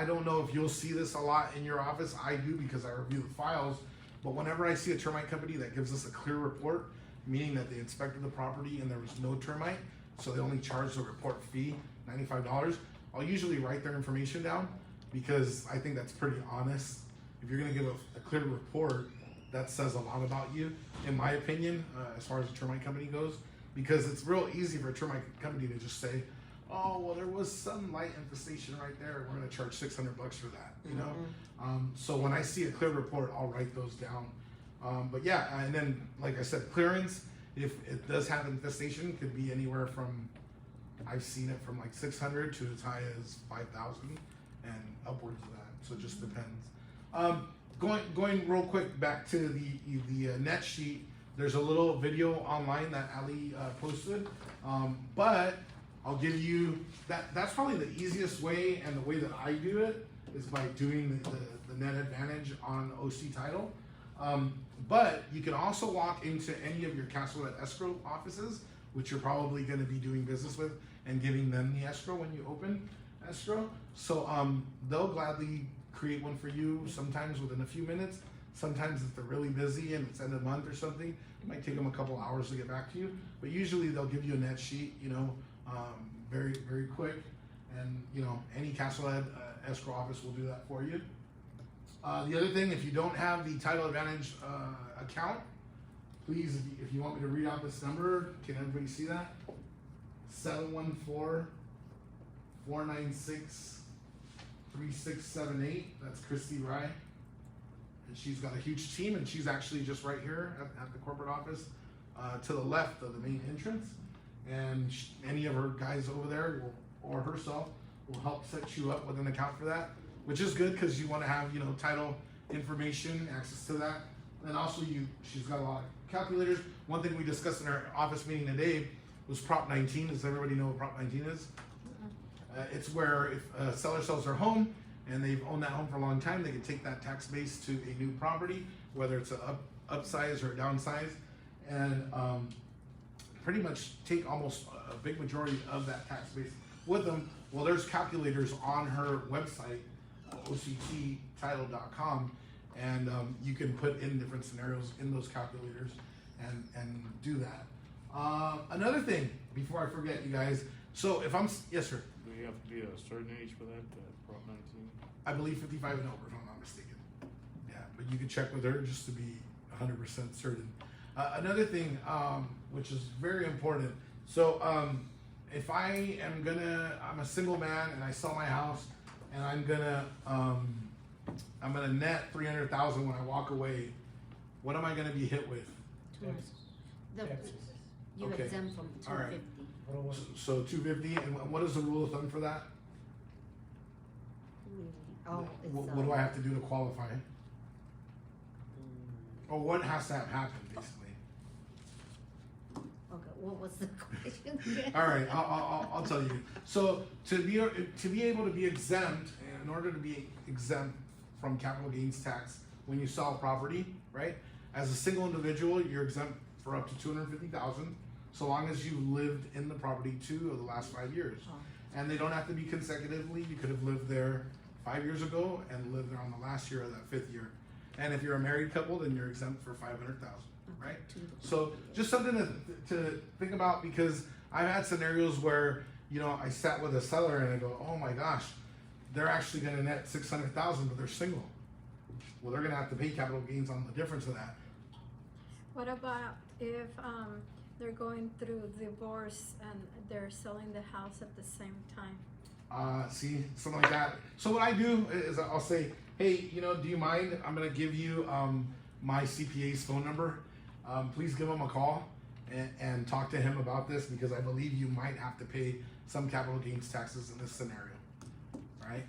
don't know if you'll see this a lot in your office. I do because I review the files. But whenever I see a termite company that gives us a clear report, meaning that they inspected the property and there was no termite, so they only charge the report fee, $95, I'll usually write their information down because I think that's pretty honest. If you're gonna give a clear report, that says a lot about you, in my opinion, as far as a termite company goes, because it's real easy for a termite company to just say, oh, well, there was some light infestation right there. We're going to charge $600 for that, So when I see a clear report, I'll write those down. But yeah, and then, like I said, clearance, if it does have infestation, could be anywhere from, I've seen it from like 600 to as high as 5,000 and upwards of that. So it just depends. Going real quick back to the net sheet, there's a little video online that Ali posted, but I'll give you that's probably the easiest way, and the way that I do it is by doing the net advantage on OC title. But you can also walk into any of your Castlewood escrow offices, which you're probably going to be doing business with, and giving them the escrow when you open escrow. So they'll gladly create one for you, sometimes within a few minutes. Sometimes if they're really busy and it's end of month or something, it might take them a couple hours to get back to you. But usually they'll give you a net sheet, very, very quick. And, any Castlehead escrow office will do that for you. The other thing, if you don't have the Title Advantage account, please, if you want me to read out this number, can everybody see that? 714-496-3678. That's Christy Rye. And she's got a huge team, and she's actually just right here at the corporate office to the left of the main entrance. And any of her guys over there or herself will help set you up with an account for that, which is good because you want to have, title information, access to that. And also she's got a lot of calculators. One thing we discussed in our office meeting today was Prop 19. Does everybody know what Prop 19 is? It's where if a seller sells their home and they've owned that home for a long time, they can take that tax base to a new property, whether it's an upsize or a downsize, and pretty much take almost a big majority of that tax base with them. Well, there's calculators on her website, octtitle.com, and you can put in different scenarios in those calculators and do that. Another thing, before I forget, you guys, so if yes, sir. Do you have to be a certain age for that, Prop 19? I believe 55 and over, if I'm not mistaken. Yeah, but you can check with her just to be 100% certain. Another thing, which is very important. So, if I'm a single man and I sell my house, and I'm gonna net 300,000 when I walk away. What am I gonna be hit with? You Okay. exempt from All right. 250. So 250, and what is the rule of thumb for that? Oh, it's What do I have to do to qualify? Or what has to have happened, basically? Okay, what was the question again? All right, I'll tell you. So to be able to be exempt, in order to be exempt from capital gains tax when you sell property, right? As a single individual, you're exempt for up to $250,000, so long as you lived in the property 2 of the last 5 years. Oh. And they don't have to be consecutively. You could have lived there 5 years ago and lived there on the last year of that 5th year. And if you're a married couple, then you're exempt for $500,000. right? to the- So just something to think about, because I've had scenarios where, you know, I sat with a seller and I go, oh my gosh, they're actually gonna net 600,000, but they're single. Well, they're gonna have to pay capital gains on the difference of that. What about if they're going through divorce and they're selling the house at the same time? See, something like that. So what I do is I'll say, hey, you know, do you mind? I'm gonna give you my CPA's phone number. Please give him a call and talk to him about this, because I believe you might have to pay some capital gains taxes in this scenario, right?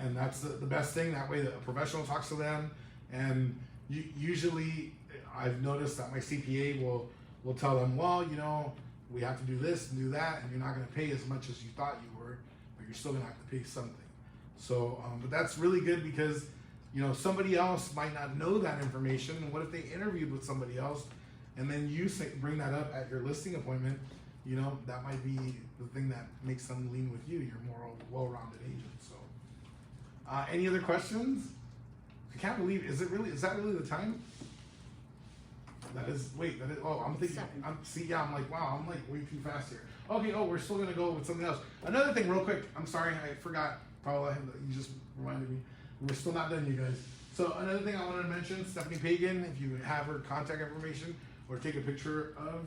And that's the best thing. That way, a professional talks to them, and usually I've noticed that my CPA will tell them, well, you know, we have to do this and do that, and you're not going to pay as much as you thought you were, but you're still going to have to pay something. So, but that's really good, because, you know, somebody else might not know that information, and what if they interviewed with somebody else, and then you bring that up at your listing appointment? You know, that might be the thing that makes them lean with you. You're more of a well-rounded agent. So, any other questions? I can't believe, is that really the time? That is, I'm thinking, I'm like, wow, I'm like way too fast here. Okay, we're still gonna go with something else. Another thing real quick, I'm sorry, I forgot, Paula, you just reminded me. We're still not done, you guys. So another thing I wanted to mention, Stephanie Pagan, if you have her contact information or take a picture of,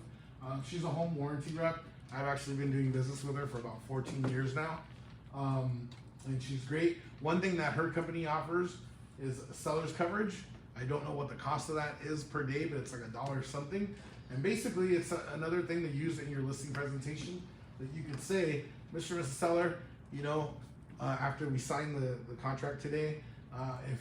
she's a home warranty rep. I've actually been doing business with her for about 14 years now. And she's great. One thing that her company offers is seller's coverage. I don't know what the cost of that is per day, but it's like $1 something. And basically, it's another thing to use in your listing presentation, that you could say, Mr. and Mrs. Seller, you know, after we sign the contract today, if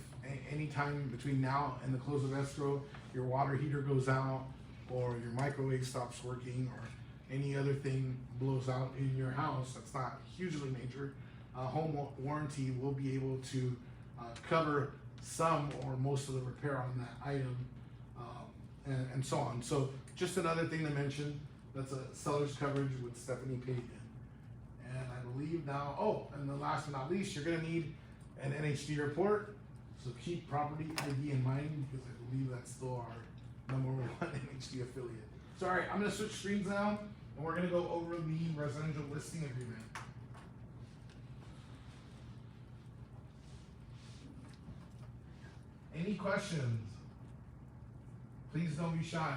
any time between now and the close of escrow, your water heater goes out, or your microwave stops working, or any other thing blows out in your house that's not hugely major, home warranty will be able to cover some or most of the repair on that item, and so on. So just another thing to mention, that's a seller's coverage with Stephanie Pagan. And I believe now, and the last but not least, you're gonna need an NHD report. So keep property ID in mind, because I believe that's still our number one NHD affiliate. So all right, I'm gonna switch screens now, and we're gonna go over the residential listing agreement. Any questions? Please don't be shy.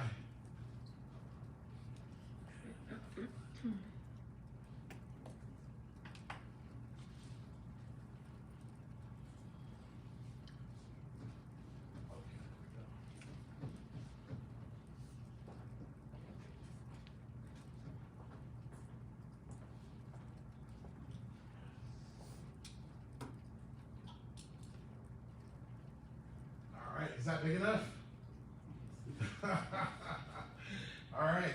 All right, is that big enough? All right.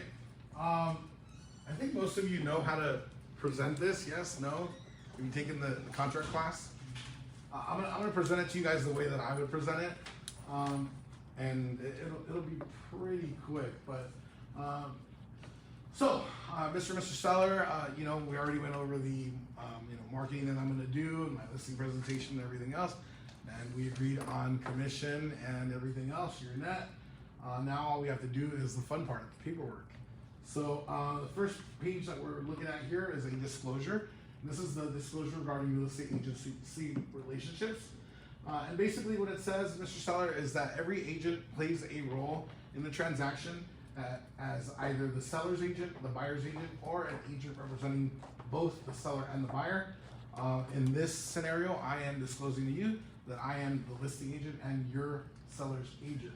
I think most of you know how to present this. Yes, no? Have you taken the contract class? I'm gonna present it to you guys the way that I would present it, and it'll be pretty quick. But so, Mr. and Mr. Seller, you know, we already went over the you know, marketing that I'm gonna do, and my listing presentation and everything else, and we agreed on commission and everything else. Your net. Now all we have to do is the fun part, the paperwork. So the first page that we're looking at here is a disclosure. And this is the disclosure regarding real estate agency relationships. And basically what it says, Mr. Seller, is that every agent plays a role in the transaction as either the seller's agent, the buyer's agent, or an agent representing both the seller and the buyer. In this scenario, I am disclosing to you that I am the listing agent and your seller's agent.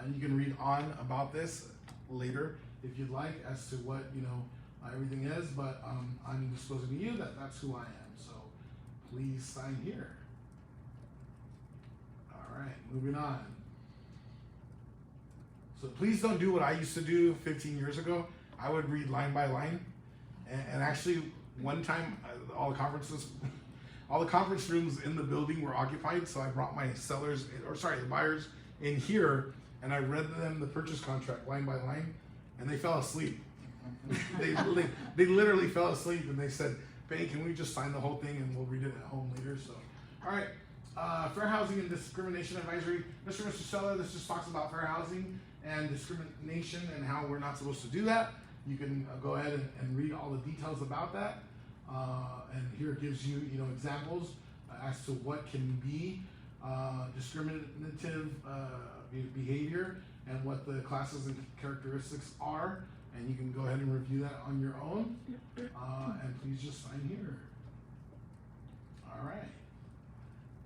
And you can read on about this later if you'd like as to what, you know, everything is, but I'm disclosing to you that that's who I am. So please sign here. All right, moving on. So please don't do what I used to do 15 years ago. I would read line by line, and actually one time all the conference rooms in the building were occupied, so I brought my the buyers in here, and I read them the purchase contract line by line, and they fell asleep. they literally fell asleep, and they said, "Hey, can we just sign the whole thing and we'll read it at home later?" So, all right. Fair Housing and Discrimination Advisory. Mr. Seller, this just talks about fair housing and discrimination and how we're not supposed to do that. You can go ahead and read all the details about that. And here it gives you, examples as to what can be discriminative behavior and what the classes and characteristics are. And you can go ahead and review that on your own. And please just sign here. All right.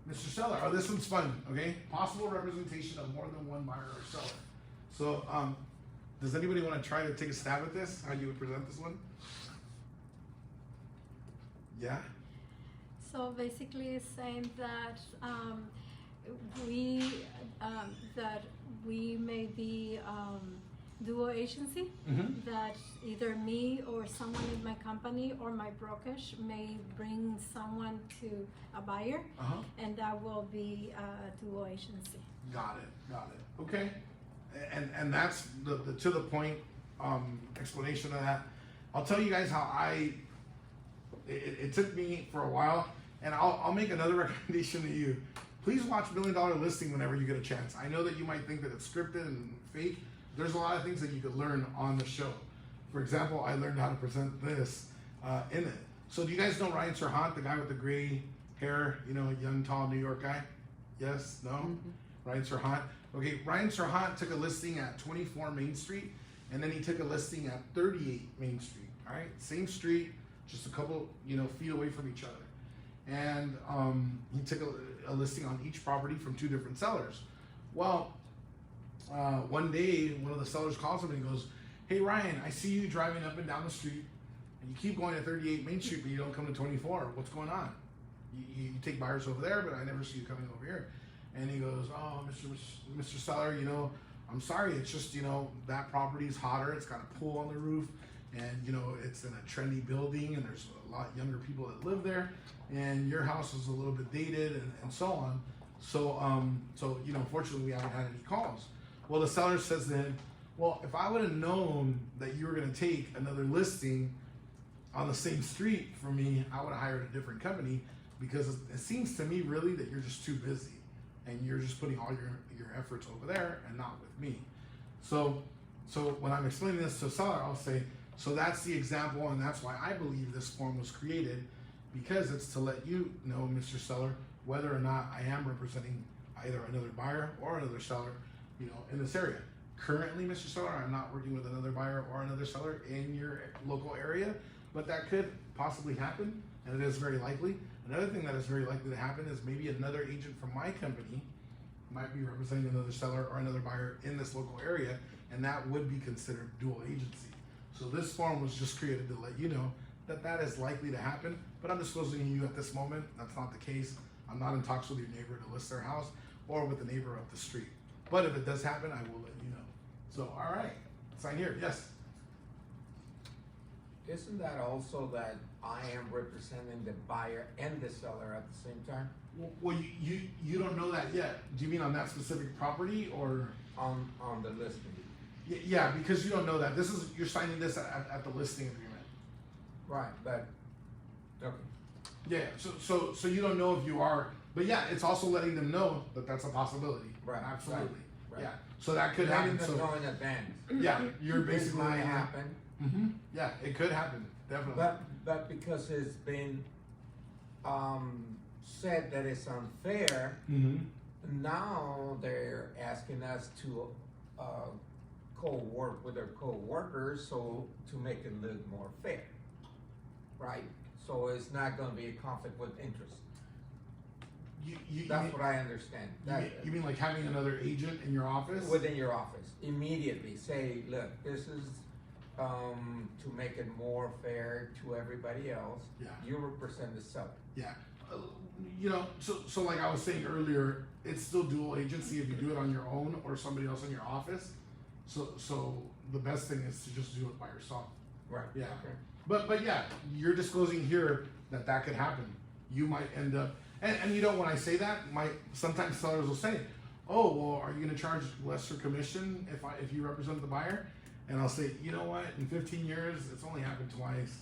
Mr. Seller, oh, this one's fun, okay? Possible representation of more than one buyer or seller. So, does anybody want to try to take a stab at this? How you would present this one? Yeah? So basically it's saying that we may be dual agency, that either me or someone in my company or my brokerage may bring someone to a buyer, and that will be a dual agency. Got it. Okay. And that's the to the point explanation of that. I'll tell you guys how it took me for a while, and I'll make another recommendation to you. Please watch $1 Million Listing whenever you get a chance. I know that you might think that it's scripted and fake. There's a lot of things that you could learn on the show. For example, I learned how to present this in it. So do you guys know Ryan Serhant, the guy with the gray hair, young, tall New York guy? Yes? No? Ryan Serhant. Okay, Ryan Serhant took a listing at 24 Main Street, and then he took a listing at 38 Main Street. All right, same street, just a couple, feet away from each other. And he took a listing on each property from 2 different sellers. Well, one day, one of the sellers calls him and he goes, "Hey Ryan, I see you driving up and down the street, and you keep going to 38 Main Street, but you don't come to 24. What's going on? You take buyers over there, but I never see you coming over here." And he goes, "Oh, Mr. Seller, I'm sorry. It's just, that property's hotter. It's got a pool on the roof, and it's in a trendy building, and there's a lot younger people that live there, and your house is a little bit dated, and so on. So, unfortunately, we haven't had any calls." Well, the seller says then, "Well, if I would have known that you were going to take another listing on the same street from me, I would have hired a different company, because it seems to me really that you're just too busy and you're just putting all your efforts over there and not with me." So when I'm explaining this to a seller, I'll say, so that's the example, and that's why I believe this form was created, because it's to let you know, Mr. Seller, whether or not I am representing either another buyer or another seller, in this area. Currently, Mr. Seller, I'm not working with another buyer or another seller in your local area, but that could possibly happen, and it is very likely. Another thing that is very likely to happen is maybe another agent from my company might be representing another seller or another buyer in this local area, and that would be considered dual agency. So this form was just created to let you know that that is likely to happen, but I'm disclosing to you at this moment, that's not the case. I'm not in talks with your neighbor to list their house or with the neighbor up the street. But if it does happen, I will let you know. So, all right, sign here, yes. Isn't that also that I am representing the buyer and the seller at the same time? Well, you don't know that yet. Do you mean on that specific property or? On the listing. Yeah, because you don't know that. You're signing this at the listing agreement. Right, but, okay. Yeah, so you don't know if you are, but yeah, it's also letting them know that that's a possibility. Right. Absolutely. Right. Yeah. So that could Letting happen. them know in advance. Yeah, you're This basically might happen. Yeah, it could happen, definitely. But because it's been said that it's unfair, now they're asking us to co-work with their co-workers to make it look more fair, right? So it's not gonna be a conflict with interest. That's what I understand. You mean like having another agent in your office? Within your office, immediately say, look, this is to make it more fair to everybody else. Yeah. You represent the seller. Yeah. So like I was saying earlier, it's still dual agency if you do it on your own or somebody else in your office. So the best thing is to just do it by yourself. Right. Yeah. Okay. But yeah, you're disclosing here that could happen. You might end up, and when I say that, sometimes sellers will say, "Oh, well, are you going to charge lesser commission if you represent the buyer?" And I'll say, "You know what? In 15 years, it's only happened twice.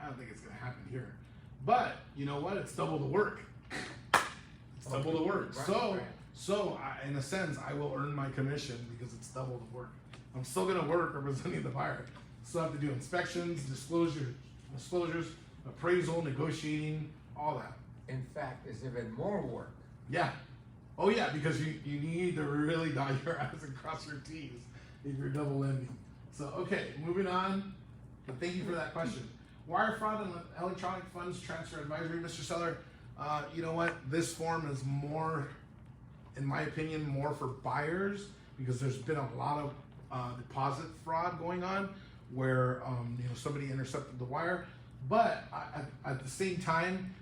I don't think it's going to happen here. But you know what? It's double the work. It's double the work. Right, So, right. in a sense, I will earn my commission because it's double the work. I'm still gonna work representing the buyer. Still have to do inspections, disclosures, appraisal, negotiating, all that. In fact, it's even more work. Yeah. Oh yeah, because you need to really dot your I's and cross your T's if you're double lending. So okay, moving on. But thank you for that question. Wire fraud and electronic funds transfer advisory, Mr. Seller. You know what? This form is more, in my opinion, more for buyers because there's been a lot of deposit fraud going on where somebody intercepted the wire. But at the same time,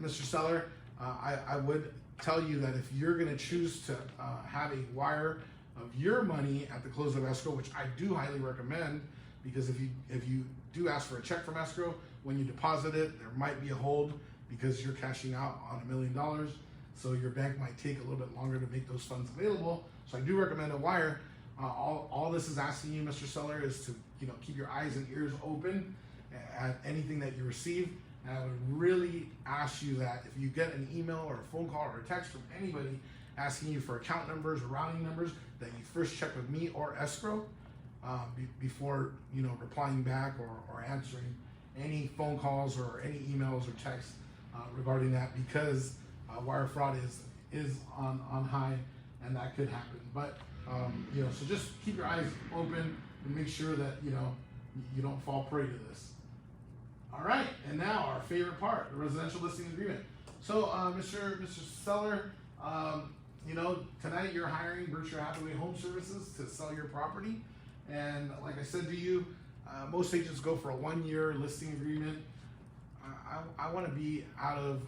Mr. Seller, I would tell you that if you're going to choose to have a wire of your money at the close of escrow, which I do highly recommend, because if you do ask for a check from escrow, when you deposit it, there might be a hold because you're cashing out on $1 million. So your bank might take a little bit longer to make those funds available. So I do recommend a wire. All this is asking you, Mr. Seller, is to keep your eyes and ears open at anything that you receive. And I would really ask you that if you get an email or a phone call or a text from anybody asking you for account numbers or routing numbers, that you first check with me or escrow before replying back or answering any phone calls or any emails or texts regarding that, because wire fraud is on high and that could happen. But so just keep your eyes open and make sure that you don't fall prey to this. All right, and now our favorite part, the residential listing agreement. So, Mr. Seller, tonight you're hiring Berkshire Hathaway HomeServices to sell your property, and like I said to you, most agents go for a 1-year listing agreement. I want to be out of.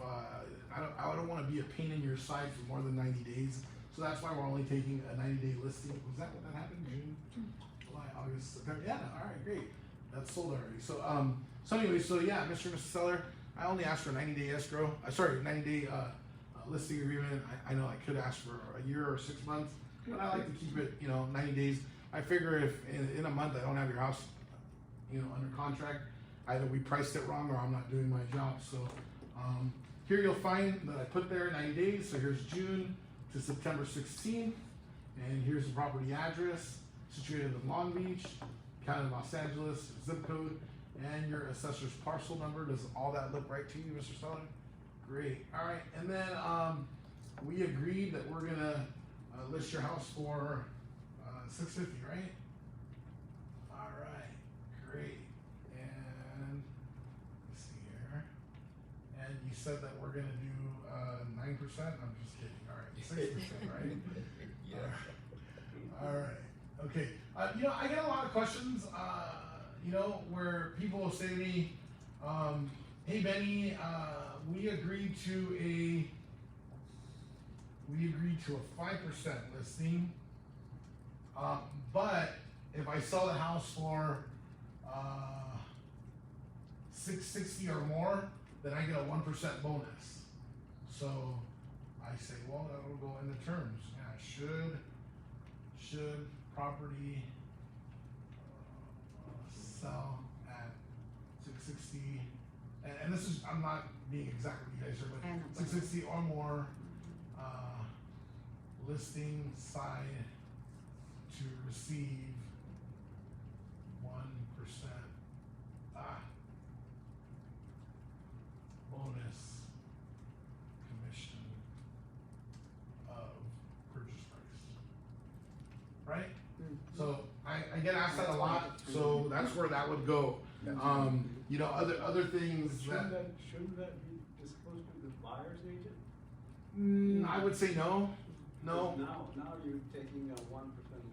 I don't want to be a pain in your side for more than 90 days. So that's why we're only taking a 90-day listing. Was that what that happened? June, July, August, September. Yeah. All right. Great. That's sold already. So anyway, Mr. Seller, I only asked for a 90-day escrow. 90-day listing agreement. I know I could ask for a year or 6 months, but I like to keep it, 90 days. I figure if in a month I don't have your house, under contract, either we priced it wrong or I'm not doing my job. So here you'll find that I put there 90 days. So here's June to September 16th, and here's the property address, situated in Long Beach, County of Los Angeles, zip code, and your assessor's parcel number. Does all that look right to you, Mr. Seller? Great. All right, and then we agreed that we're gonna list your house for $650, right? All right, great. And let's see here. And you said that we're gonna do 9%. I'm just kidding. All right, 6%, right? Yeah. All right. Okay. I get a lot of questions. Where people will say to me, "Hey Benny, we agreed to a 5% listing, but if I sell the house for $660 or more, then I get a 1% bonus." So I say, well, that will go into terms. Yeah, should property sell at $660, and this is, I'm not being exact with you guys here, but $660 or more, listing side to receive 1% bonus commission of purchase price, right? So I get asked that a lot, so that's where that would go. Other things Shouldn't that be disclosed to the buyer's agent? I would say no. Now you're taking a 1%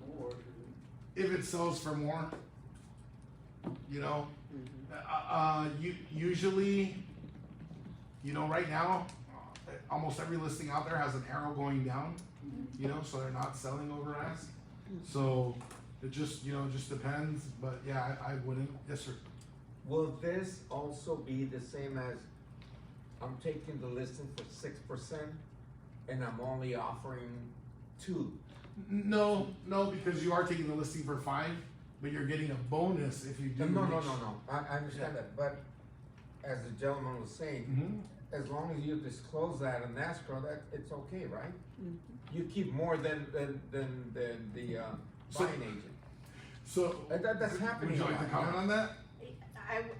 more. If it sells for more, usually, right now, almost every listing out there has an arrow going down, so they're not selling over ask. So it just depends, but yeah, I wouldn't. Yes, sir. Will this also be the same as I'm taking the listing for 6% and I'm only offering 2? No, because you are taking the listing for 5, but you're getting a bonus if you do. No. I understand that, but as the gentleman was saying, Mm-hmm. as long as you disclose that in escrow, that, it's okay, right? Mhm. You keep more than the So- buying agent. So, That's happening would you like to right comment now. on that?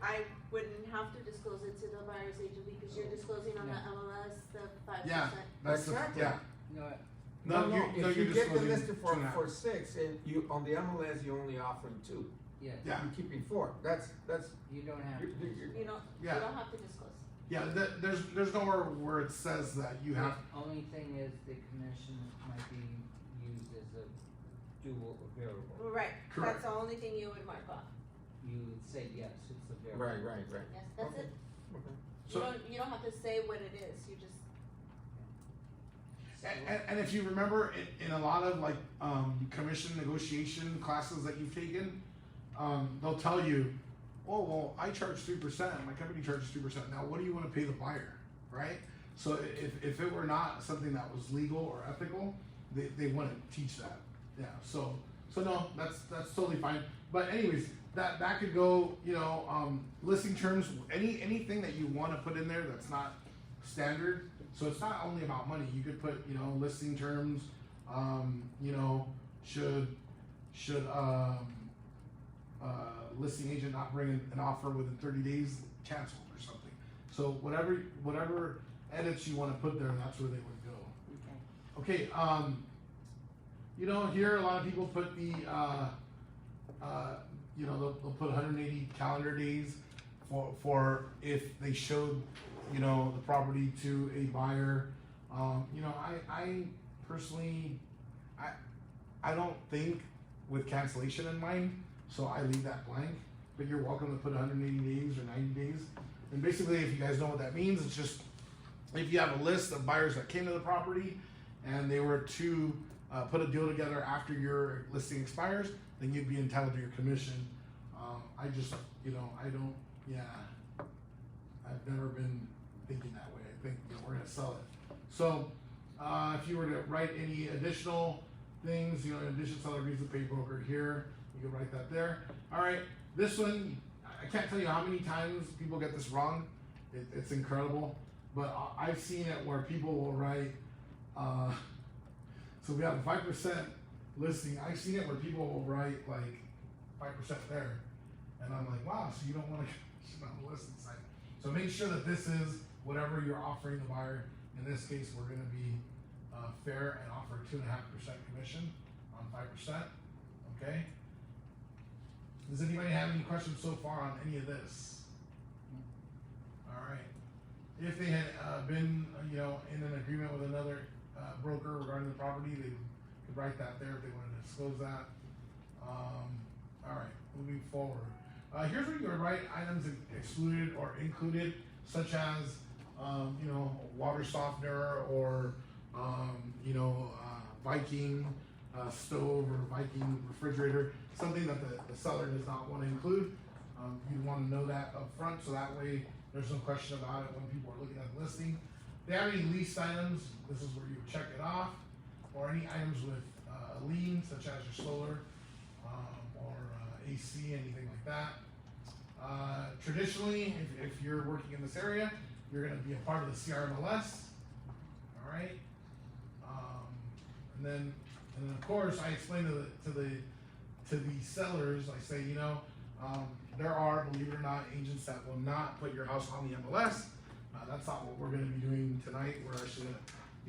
I wouldn't have to disclose it to the buyer's agent because you're disclosing on the MLS the 5%. Yeah, that's the, Exactly. yeah. No, No, No, you, no, if you're you get the disclosing listing for 2.5. 6, and you, on the MLS, you're only offering 2. yeah, Yeah. You're keeping 4. That's, you don't have to. You don't Yeah. have to disclose. Yeah, there's nowhere where it says that you have. The only thing is the commission might be used as a dual variable. Right, Correct. that's the only thing you would mark off. You would say, yes, it's a variable. right. Yes, that's Okay. it. Okay. So- You don't have to say what it is, you just, And if you remember, in a lot of like commission negotiation classes that you've taken, they'll tell you, oh well, I charge 3%. My company charges 3%. Now, what do you want to pay the buyer, right? So if it were not something that was legal or ethical, they wouldn't teach that. Yeah. So no, that's totally fine. But anyways, that could go, listing terms, anything that you want to put in there that's not standard. So it's not only about money. You could put, listing terms, should listing agent not bring an offer within 30 days, canceled or something. So whatever edits you want to put there, that's where they would go. Okay. Okay, here a lot of people put the, they'll put 180 calendar days for if they showed, the property to a buyer. I personally, I don't think with cancellation in mind, so I leave that blank. But you're welcome to put 180 days or 90 days. And basically, if you guys know what that means, it's just if you have a list of buyers that came to the property and they were to put a deal together after your listing expires, then you'd be entitled to your commission. I just, I don't, I've never been thinking that way. I think we're gonna sell it. So if you were to write any additional things, in addition, seller agrees to pay broker here, you can write that there. All right, this one, I can't tell you how many times people get this wrong. It's incredible, but I've seen it where people will write, so we have a 5% listing. I've seen it where people will write like 5% there. And I'm like, wow, so you don't want to get on the listing site. So make sure that this is whatever you're offering the buyer. In this case, we're going to be fair and offer 2.5% commission on 5%. Okay. Does anybody have any questions so far on any of this? All right. If they had been, in an agreement with another broker regarding the property, they could write that there if they wanted to disclose that. All right, moving forward. Here's where you would write items excluded or included, such as, water softener or, Viking stove or Viking refrigerator, something that the seller does not want to include. You want to know that up front, so that way there's no question about it when people are looking at the listing. If they have any leased items, this is where you check it off, or any items with a lien, such as your solar or AC, anything like that. Traditionally, if you're working in this area, you're going to be a part of the CRMLS. All right. And then of course, I explain to the sellers, I say, there are, believe it or not, agents that will not put your house on the MLS. That's not what we're going to be doing tonight. We're actually going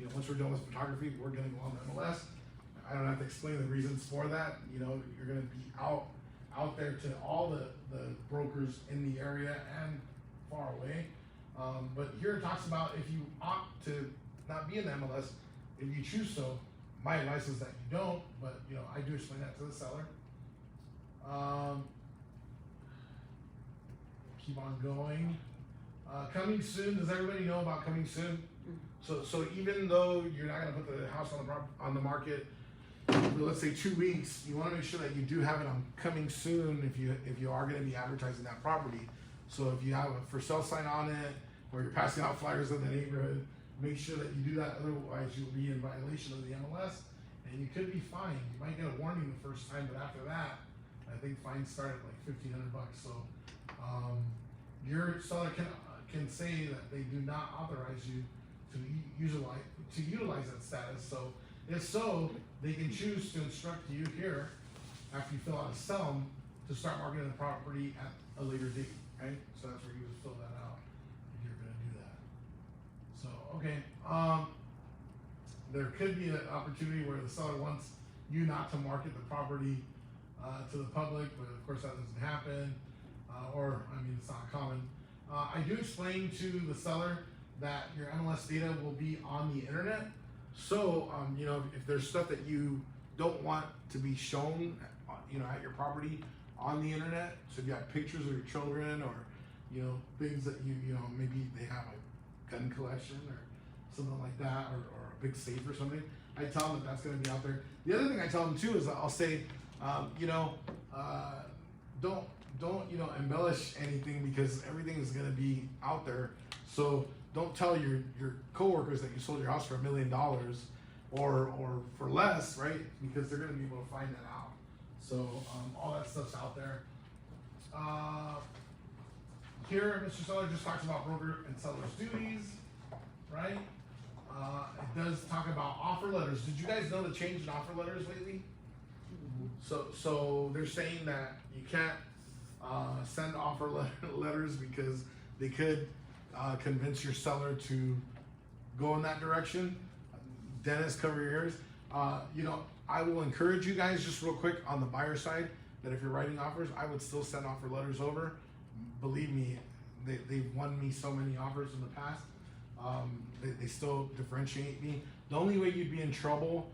to, once we're done with photography, we're going to go on the MLS. I don't have to explain the reasons for that. You're going to be out there to all the brokers in the area and far away. But here it talks about if you opt to not be in the MLS, if you choose so, my advice is that you don't, but I do explain that to the seller. Keep on going. Coming soon. Does everybody know about coming soon? So even though you're not going to put the house on the market, for, let's say 2 weeks, you want to make sure that you do have it on coming soon if you are going to be advertising that property. So if you have a for sale sign on it, or you're passing out flyers in the neighborhood, make sure that you do that. Otherwise, you'll be in violation of the MLS, and you could be fined. You might get a warning the first time, but after that, I think fines start at like $1,500. So your seller can, can say that they do not authorize you to utilize that status. So if so, they can choose to instruct you here, after you fill out a sell, to start marketing the property at a later date, right? So that's where you would fill that out if you're gonna do that. So, okay, there could be an opportunity where the seller wants you not to market the property to the public, but of course that doesn't happen, or, I mean, it's not common. I do explain to the seller that your MLS data will be on the internet. So, you know, if there's stuff that you don't want to be shown, you know, at your property on the internet, so if you have pictures of your children or, you know, things that you know, maybe they have a gun collection or something like that, or a big safe or something, I tell them that that's going to be out there. The other thing I tell them too is I'll say, you know, don't you know, embellish anything, because everything is going to be out there. So don't tell your coworkers that you sold your house for $1 million or for less, right? Because they're going to be able to find that out. So all that stuff's out there. Here, Mr. Seller just talks about broker and seller's duties, right? It does talk about offer letters. Did you guys know the change in offer letters lately? So they're saying that you can't send offer letters because they could convince your seller to go in that direction. Dennis, cover your ears. You know, I will encourage you guys just real quick on the buyer side that if you're writing offers, I would still send offer letters over. Believe me, they've won me so many offers in the past. They still differentiate me. The only way you'd be in trouble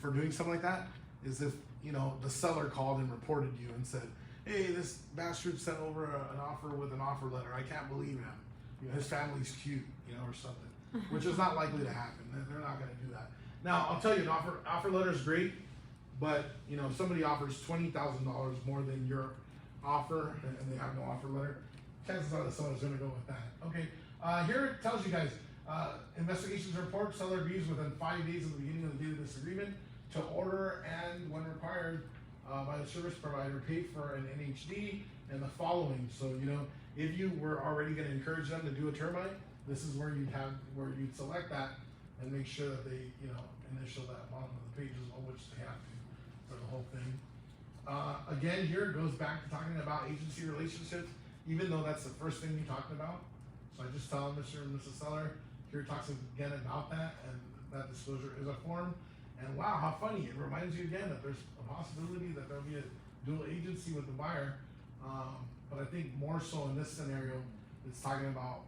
for doing something like that is if, you know, the seller called and reported you and said, hey, this bastard sent over an offer with an offer letter. I can't believe him. You know, his family's cute, you know, or something, which is not likely to happen. They're not going to do that. Now, I'll tell you, an offer letter is great, but, you know, if somebody offers $20,000 more than your offer and they have no offer letter, chances are that someone's going to go with that. Okay, here it tells you guys, investigations report, seller agrees within 5 days of the beginning of the date of this agreement to order and, when required by the service provider, pay for an NHD and the following. So, you know, if you were already going to encourage them to do a termite, this is where you'd select that and make sure that they, you know, initial that bottom of the page as well, which they have to for the whole thing. Again, here it goes back to talking about agency relationships, even though that's the first thing you talked about. So I just tell Mr. and Mrs. Seller, here it talks again about that, and that disclosure is a form. And wow, how funny, it reminds you again that there's a possibility that there'll be a dual agency with the buyer. But I think more so in this scenario, it's talking about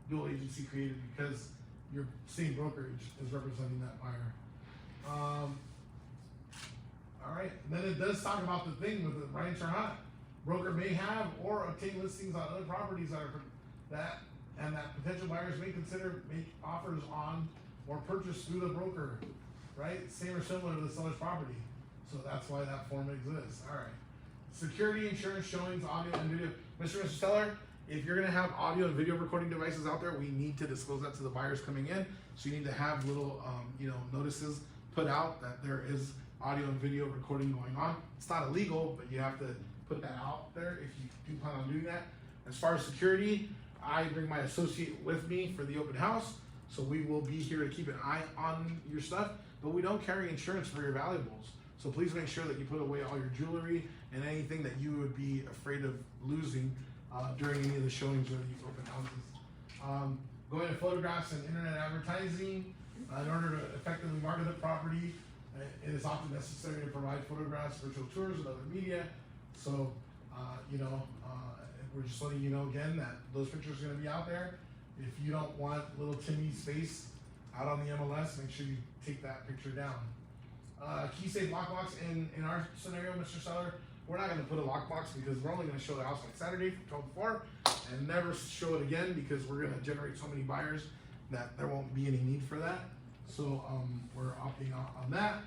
dual agency created because your same brokerage is representing that buyer. All right, and then it does talk about the thing with the ranch or hunt. Broker may have or obtain listings on other properties that potential buyers may consider make offers on or purchase through the broker, right? Same or similar to the seller's property. So that's why that form exists. All right. Security, insurance, showings, audio, and video. Mr. and Mr. Seller, if you're gonna have audio and video recording devices out there, we need to disclose that to the buyers coming in. So you need to have little, you know, notices put out that there is audio and video recording going on. It's not illegal, but you have to put that out there if you do plan on doing that. As far as security, I bring my associate with me for the open house, so we will be here to keep an eye on your stuff, but we don't carry insurance for your valuables. So please make sure that you put away all your jewelry and anything that you would be afraid of losing during any of the showings or the open houses. Going to photographs and internet advertising. In order to effectively market the property, it is often necessary to provide photographs, virtual tours, and other media. So, you know, we're just letting you know again that those pictures are going to be out there. If you don't want little Timmy's face out on the MLS, make sure you take that picture down. Key safe lockbox. In our scenario, Mr. Seller, we're not going to put a lockbox because we're only going to show the house like Saturday from 12 to 4 and never show it again because we're going to generate so many buyers that there won't be any need for that. So we're opting out on that.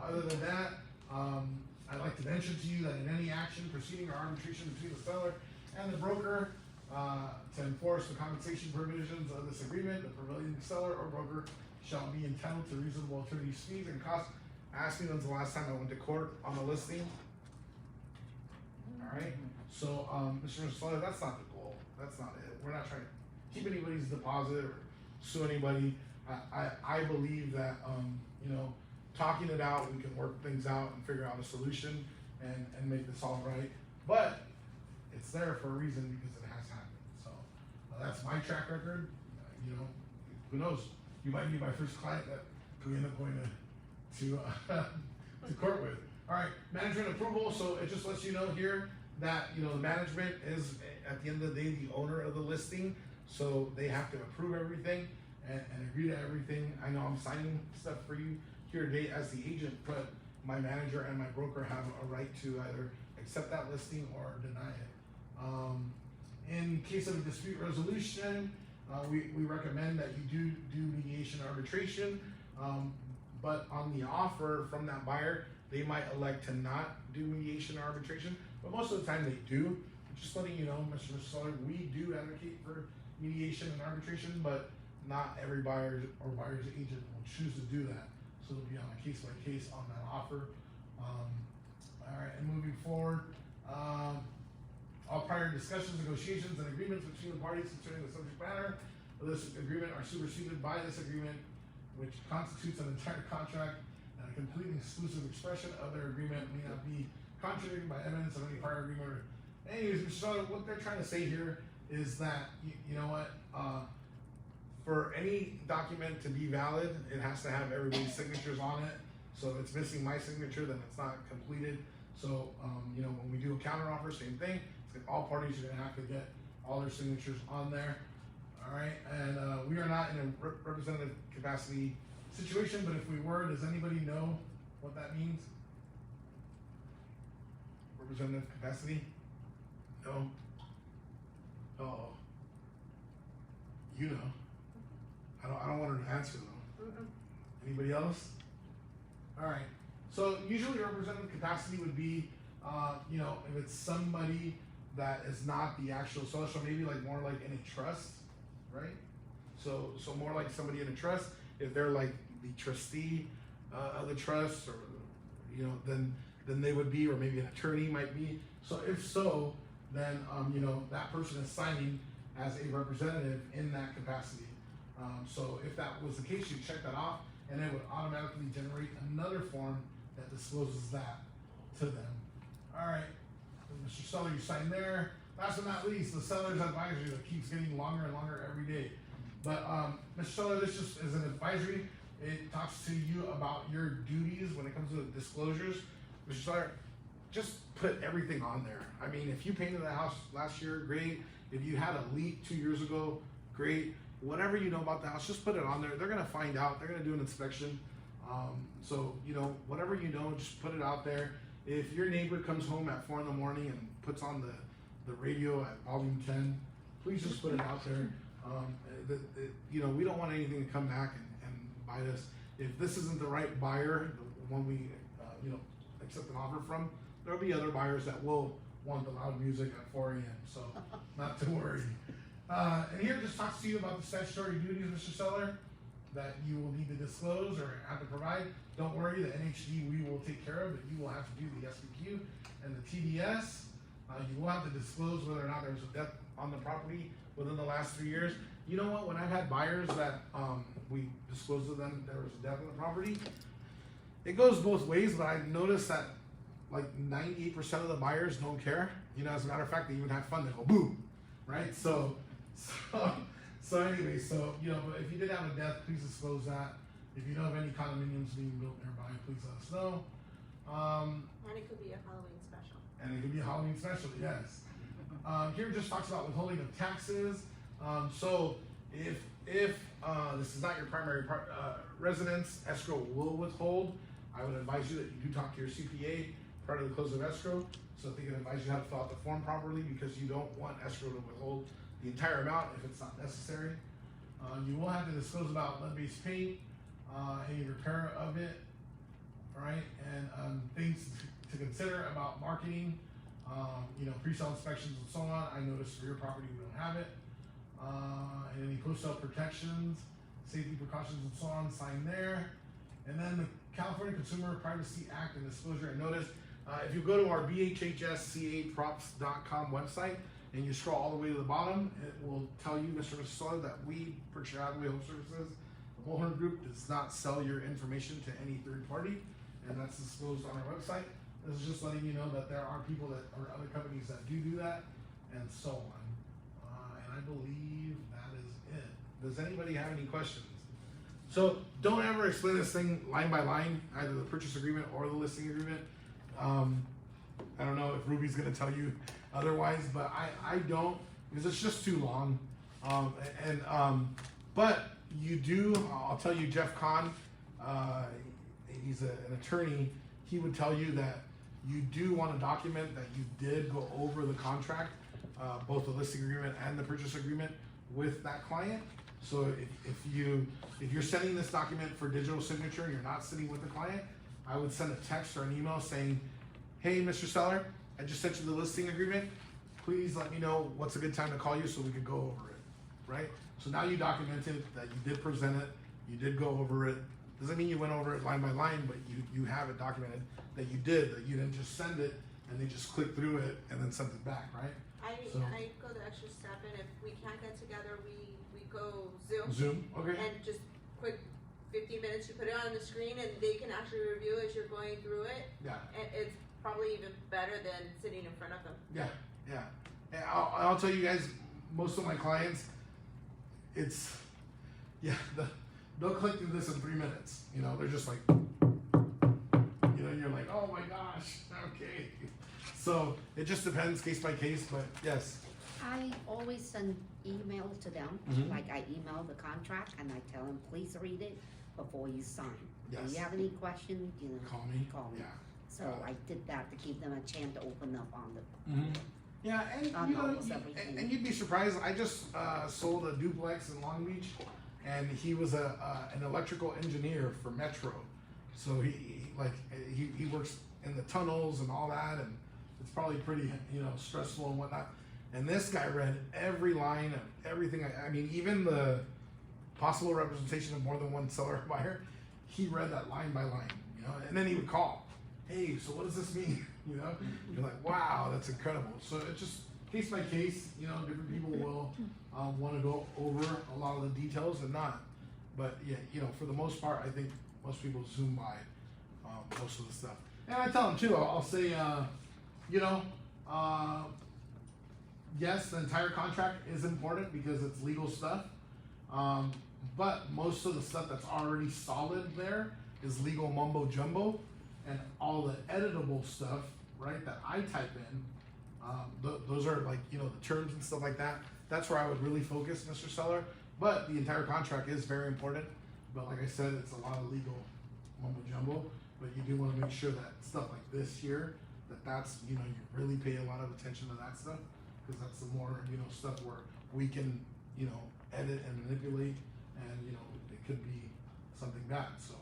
Other than that, I'd like to mention to you that in any action, proceeding, or arbitration between the seller and the broker to enforce the compensation provisions of this agreement, the prevailing seller or broker shall be entitled to reasonable attorney's fees and costs. Ask me when's the last time I went to court on a listing. All right. So, Mr. Seller, that's not the goal. That's not it. We're not trying to keep anybody's deposit or sue anybody. I believe that, you know, talking it out, we can work things out and figure out a solution and make this all right. But it's there for a reason because it has happened. So that's my track record. You know, who knows? You might be my first client that we end up going to court with. All right, management approval. So it just lets you know here that, you know, the management is at the end of the day the owner of the listing, so they have to approve everything and agree to everything. I know I'm signing stuff for you here today as the agent, but my manager and my broker have a right to either accept that listing or deny it. In case of a dispute resolution, we recommend that you do mediation arbitration, but on the offer from that buyer, they might elect to not do mediation or arbitration, but most of the time they do. Just letting you know, Mr. Seller, we do advocate for mediation and arbitration, but not every buyer or buyer's agent will choose to do that. So it'll be on a case by case on that offer. All right, and moving forward, all prior discussions, negotiations, and agreements between the parties concerning the subject matter of this agreement are superseded by this agreement, which constitutes an entire contract, and a complete and exclusive expression of their agreement may not be contradicted by evidence of any prior agreement. Anyways, Mr. Seller, what they're trying to say here is that, you know what, for any document to be valid, it has to have everybody's signatures on it. So if it's missing my signature, then it's not completed. So, you know, when we do a counteroffer, same thing. It's like all parties are gonna have to get all their signatures on there. All right, and we are not in a representative capacity situation, but if we were, does anybody know what that means? Representative capacity? No? Oh. You know. I don't want her to answer though. Anybody else? All right. So usually representative capacity would be, you know, if it's somebody that is not the actual seller, so maybe like more like in a trust, right? So more like somebody in a trust, if they're like the trustee of the trust, or you know, then they would be, or maybe an attorney might be. So if so, then you know, that person is signing as a representative in that capacity. So if that was the case, you check that off, and it would automatically generate another form that discloses that to them. All right, Mr. Seller, you sign there. Last but not least, the seller's advisory that keeps getting longer and longer every day. But Mr. Seller, this just is an advisory. It talks to you about your duties when it comes to disclosures. Mr. Seller, just put everything on there. I mean, if you painted the house last year, great. If you had a leak 2 years ago, great. Whatever you know about the house, just put it on there. They're gonna find out. They're gonna do an inspection. So you know, whatever you know, just put it out there. If your neighbor comes home at 4 in the morning and puts on the radio at volume 10, please just put it out there. You know, we don't want anything to come back and bite us. If this isn't the right buyer, the one we you know, accept an offer from, there'll be other buyers that will want the loud music at 4 a.m. So not to worry. And here it just talks to you about the statutory duties, Mr. Seller, that you will need to disclose or have to provide. Don't worry, the NHD we will take care of, but you will have to do the SBQ and the TDS. You will have to disclose whether or not there was a death on the property within the last 3 years. You know what, when I've had buyers that we disclosed to them there was a death on the property, it goes both ways, but I've noticed that like 98% of the buyers don't care. You know, as a matter of fact, they even have fun. They go, boom, right? So anyway, you know, but if you did have a death, please disclose that. If you know of any condominiums being built nearby, please let us know. And it could be a Halloween special. And it could be a Halloween special, yes. Here it just talks about withholding of taxes. So if this is not your primary residence, escrow will withhold. I would advise you that you do talk to your CPA prior to the close of escrow, so that they can advise you how to fill out the form properly, because you don't want escrow to withhold the entire amount if it's not necessary. You will have to disclose about lead-based paint, any repair of it, right? And things to consider about marketing, you know, pre-sale inspections and so on. I noticed for your property we don't have it. And any post-sale protections, safety precautions and so on, sign there. And then the California Consumer Privacy Act and Disclosure and Notice. If you go to our BHHSCAprops.com website, and you scroll all the way to the bottom, it will tell you, Mr. and Mrs. Seller, that we, Berkshire Hathaway HomeServices, the Bullhorn Group, does not sell your information to any third party, and that's disclosed on our website. This is just letting you know that there are people that, or other companies that do that, and so on. And I believe that is it. Does anybody have any questions? So don't ever explain this thing line by line, either the purchase agreement or the listing agreement. I don't know if Ruby's gonna tell you otherwise, but I don't, because it's just too long. But you do, I'll tell you, Jeff Kahn, he's an attorney, he would tell you that you do want to document that you did go over the contract, both the listing agreement and the purchase agreement with that client. So if you're sending this document for digital signature and you're not sitting with the client, I would send a text or an email saying, hey, Mr. Seller, I just sent you the listing agreement. Please let me know what's a good time to call you so we could go over it, right? So now you documented that you did present it, you did go over it. Doesn't mean you went over it line by line, but you have it documented that you did, that you didn't just send it and they just click through it and then send it back, right? I go the extra step, and if we can't get together, we go Zoom. Zoom, okay. And just quick 15 minutes, you put it on the screen and they can actually review as you're going through it. Yeah. And it's probably even better than sitting in front of them. Yeah, yeah. And I'll tell you guys, most of my clients, it's, yeah, they'll click through this in 3 minutes. You know, they're just like, you know, and you're like, oh my gosh, okay. So it just depends case by case, but yes. I always send email to them, like I email the contract and I tell them, please read it before you sign. Yes. If you have any questions, you know, Call me. Yeah. So Uh, I did that to give them a chance to open up on the. Yeah, and On you know, almost everything. and you'd be surprised. I just sold a duplex in Long Beach, and he was an electrical engineer for Metro, so he works in the tunnels and all that, and it's probably pretty stressful and whatnot. And this guy read every line of everything. I mean, even the possible representation of more than one seller or buyer, he read that line by line, and then he would call, hey, so what does this mean? You're like, wow, that's incredible. So it's just case by case, different people will want to go over a lot of the details and not. But yeah, for the most part, I think most people zoom by most of the stuff. And I tell them too, I'll say, yes, the entire contract is important because it's legal stuff. But most of the stuff that's already solid there is legal mumbo jumbo, and all the editable stuff, right, that I type in, those are like, the terms and stuff like that. That's where I would really focus, Mr. Seller. But the entire contract is very important. But like I said, it's a lot of legal mumbo jumbo. But you do want to make sure that stuff like this here, that's, you really pay a lot of attention to that stuff. Because that's the more, stuff where we can, edit and manipulate, and, it could be something bad, so.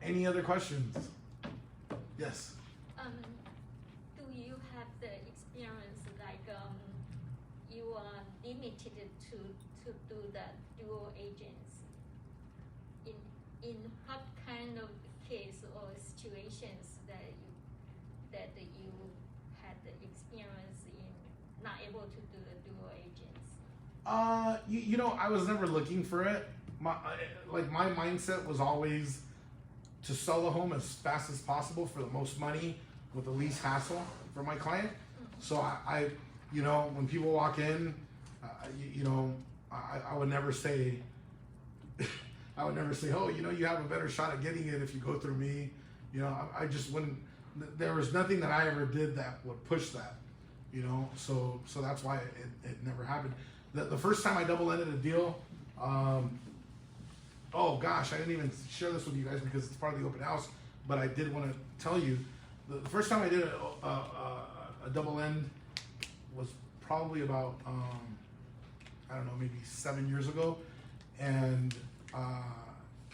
Any other questions? Yes? Do you have the experience like you are limited to do the dual agents? In what kind of case or situations that you had the experience in not able to do the dual agents? I was never looking for it. My mindset was always to sell a home as fast as possible for the most money with the least hassle for my client. So I when people walk in, I would never say, oh, you have a better shot at getting it if you go through me. I just wouldn't. There was nothing that I ever did that would push that. So that's why it never happened. The first time I double-ended a deal, oh gosh, I didn't even share this with you guys because it's part of the open house, but I did want to tell you, the first time I did a double end was probably about, I don't know, maybe 7 years ago, and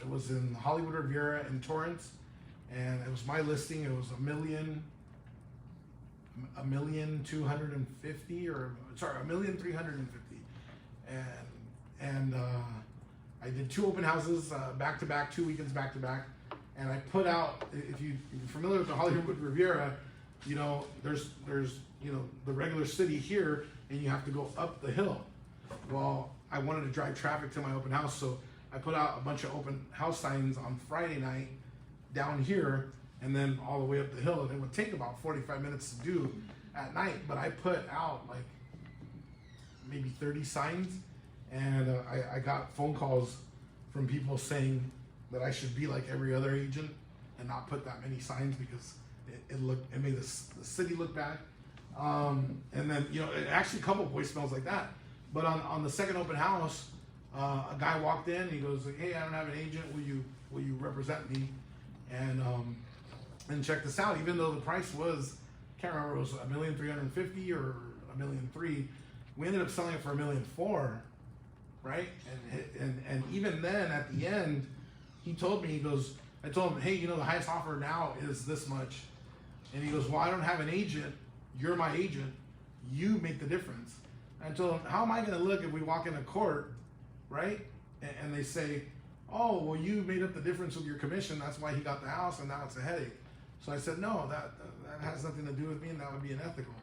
it was in Hollywood Riviera in Torrance, and it was my listing. It was $1,250,000 or sorry, $1,350,000, and I did 2 open houses back to back, 2 weekends back to back, and I put out. If you're familiar with the Hollywood Riviera, there's you know, the regular city here, and you have to go up the hill. Well, I wanted to drive traffic to my open house, so I put out a bunch of open house signs on Friday night down here, and then all the way up the hill, and it would take about 45 minutes to do at night, but I put out like maybe 30 signs, and I got phone calls from people saying that I should be like every other agent and not put that many signs because it made the city look bad. And then, you know, actually a couple voicemails like that. But on the second open house, a guy walked in and he goes, hey, I don't have an agent, will you represent me? And check this out, even though the price was, can't remember, it was $1,350,000 or $1,300,000, we ended up selling it for $1,400,000, right? And even then, at the end, he told me, he goes, I told him, hey, you know, the highest offer now is this much. And he goes, well, I don't have an agent, you're my agent, you make the difference. And I told him, how am I gonna look if we walk into court, right? And they say, oh, well, you made up the difference with your commission, that's why he got the house, and now it's a headache. So I said, no, that has nothing to do with me, and that would be unethical.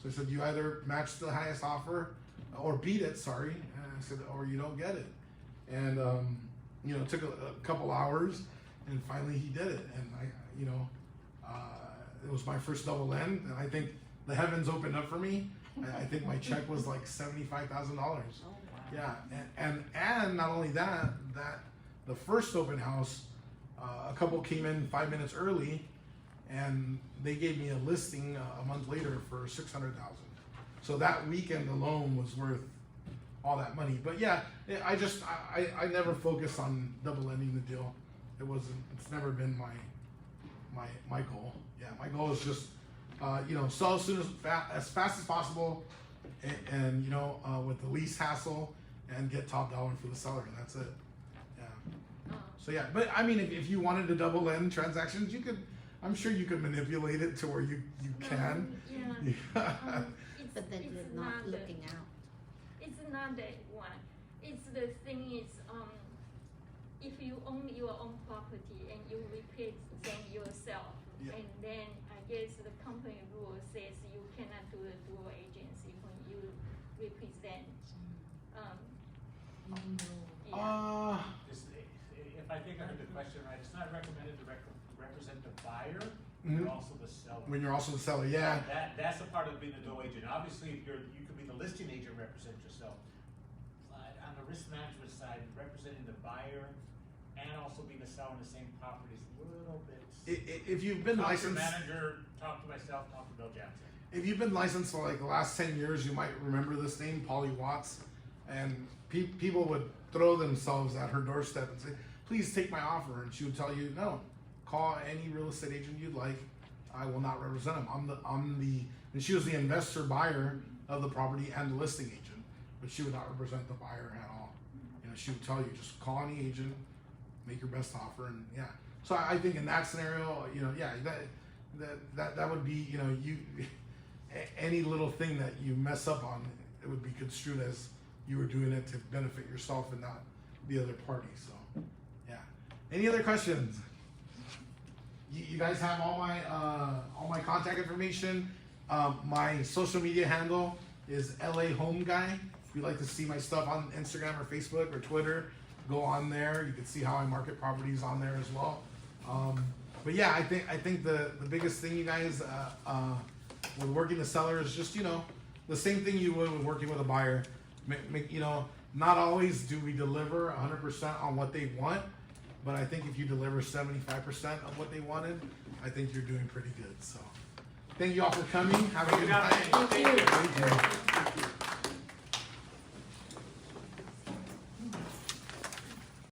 So I said, you either match the highest offer, or beat it, sorry. And I said, or you don't get it. And, you know, it took a couple hours, and finally he did it. And you know, it was my first double end, and I think the heavens opened up for me. I think my check was like $75,000. Oh, wow. Yeah, and not only that the first open house, a couple came in 5 minutes early, and they gave me a listing a month later for $600,000. So that weekend alone was worth all that money. But yeah, I never focus on double ending the deal. It's never been my goal. Yeah, my goal is just you know, sell as fast as possible, and you know, with the least hassle, and get top dollar for the seller, and that's it. Yeah. So yeah, but I mean, if you wanted to double end transactions, you could. I'm sure you could manipulate it to where you can. Yeah. But then you're not looking out. It's not that one. It's the thing is, if you own your own property and you represent yourself, Yeah. and then I guess the company rule says you cannot do a dual agency when you represent. Yeah. If I think I heard the question right, it's not recommended to represent the buyer, Mhm. you're also the seller. When you're also the seller, yeah. That's a part of being a dual agent. Obviously, you could be the listing agent, represent yourself. But on the risk management side, representing the buyer and also being the seller on the same property is a little bit. If you've been Talk to your licensed, manager, talk to myself, talk to Bill Jackson. if you've been licensed for like the last 10 years, you might remember this name, Polly Watts, and people would throw themselves at her doorstep and say, please take my offer, and she would tell you, no, call any real estate agent you'd like, I will not represent them. And she was the investor buyer of the property and the listing agent, but she would not represent the buyer at all. You know, she would tell you, just call any agent, make your best offer, and yeah. So I think in that scenario, you know, yeah, that would be, you know, any little thing that you mess up on, it would be construed as you were doing it to benefit yourself and not the other party. So, yeah. Any other questions? You guys have all my contact information. My social media handle is LA Home Guy. If you'd like to see my stuff on Instagram or Facebook or Twitter, go on there. You can see how I market properties on there as well. But yeah, I think the biggest thing, you guys, with working the seller is just, you know, the same thing you would with working with a buyer. You know, not always do we deliver 100% on what they want, but I think if you deliver 75% of what they wanted, I think you're doing pretty good. So, thank you all for coming. Have a good night. Thank you. Thank you.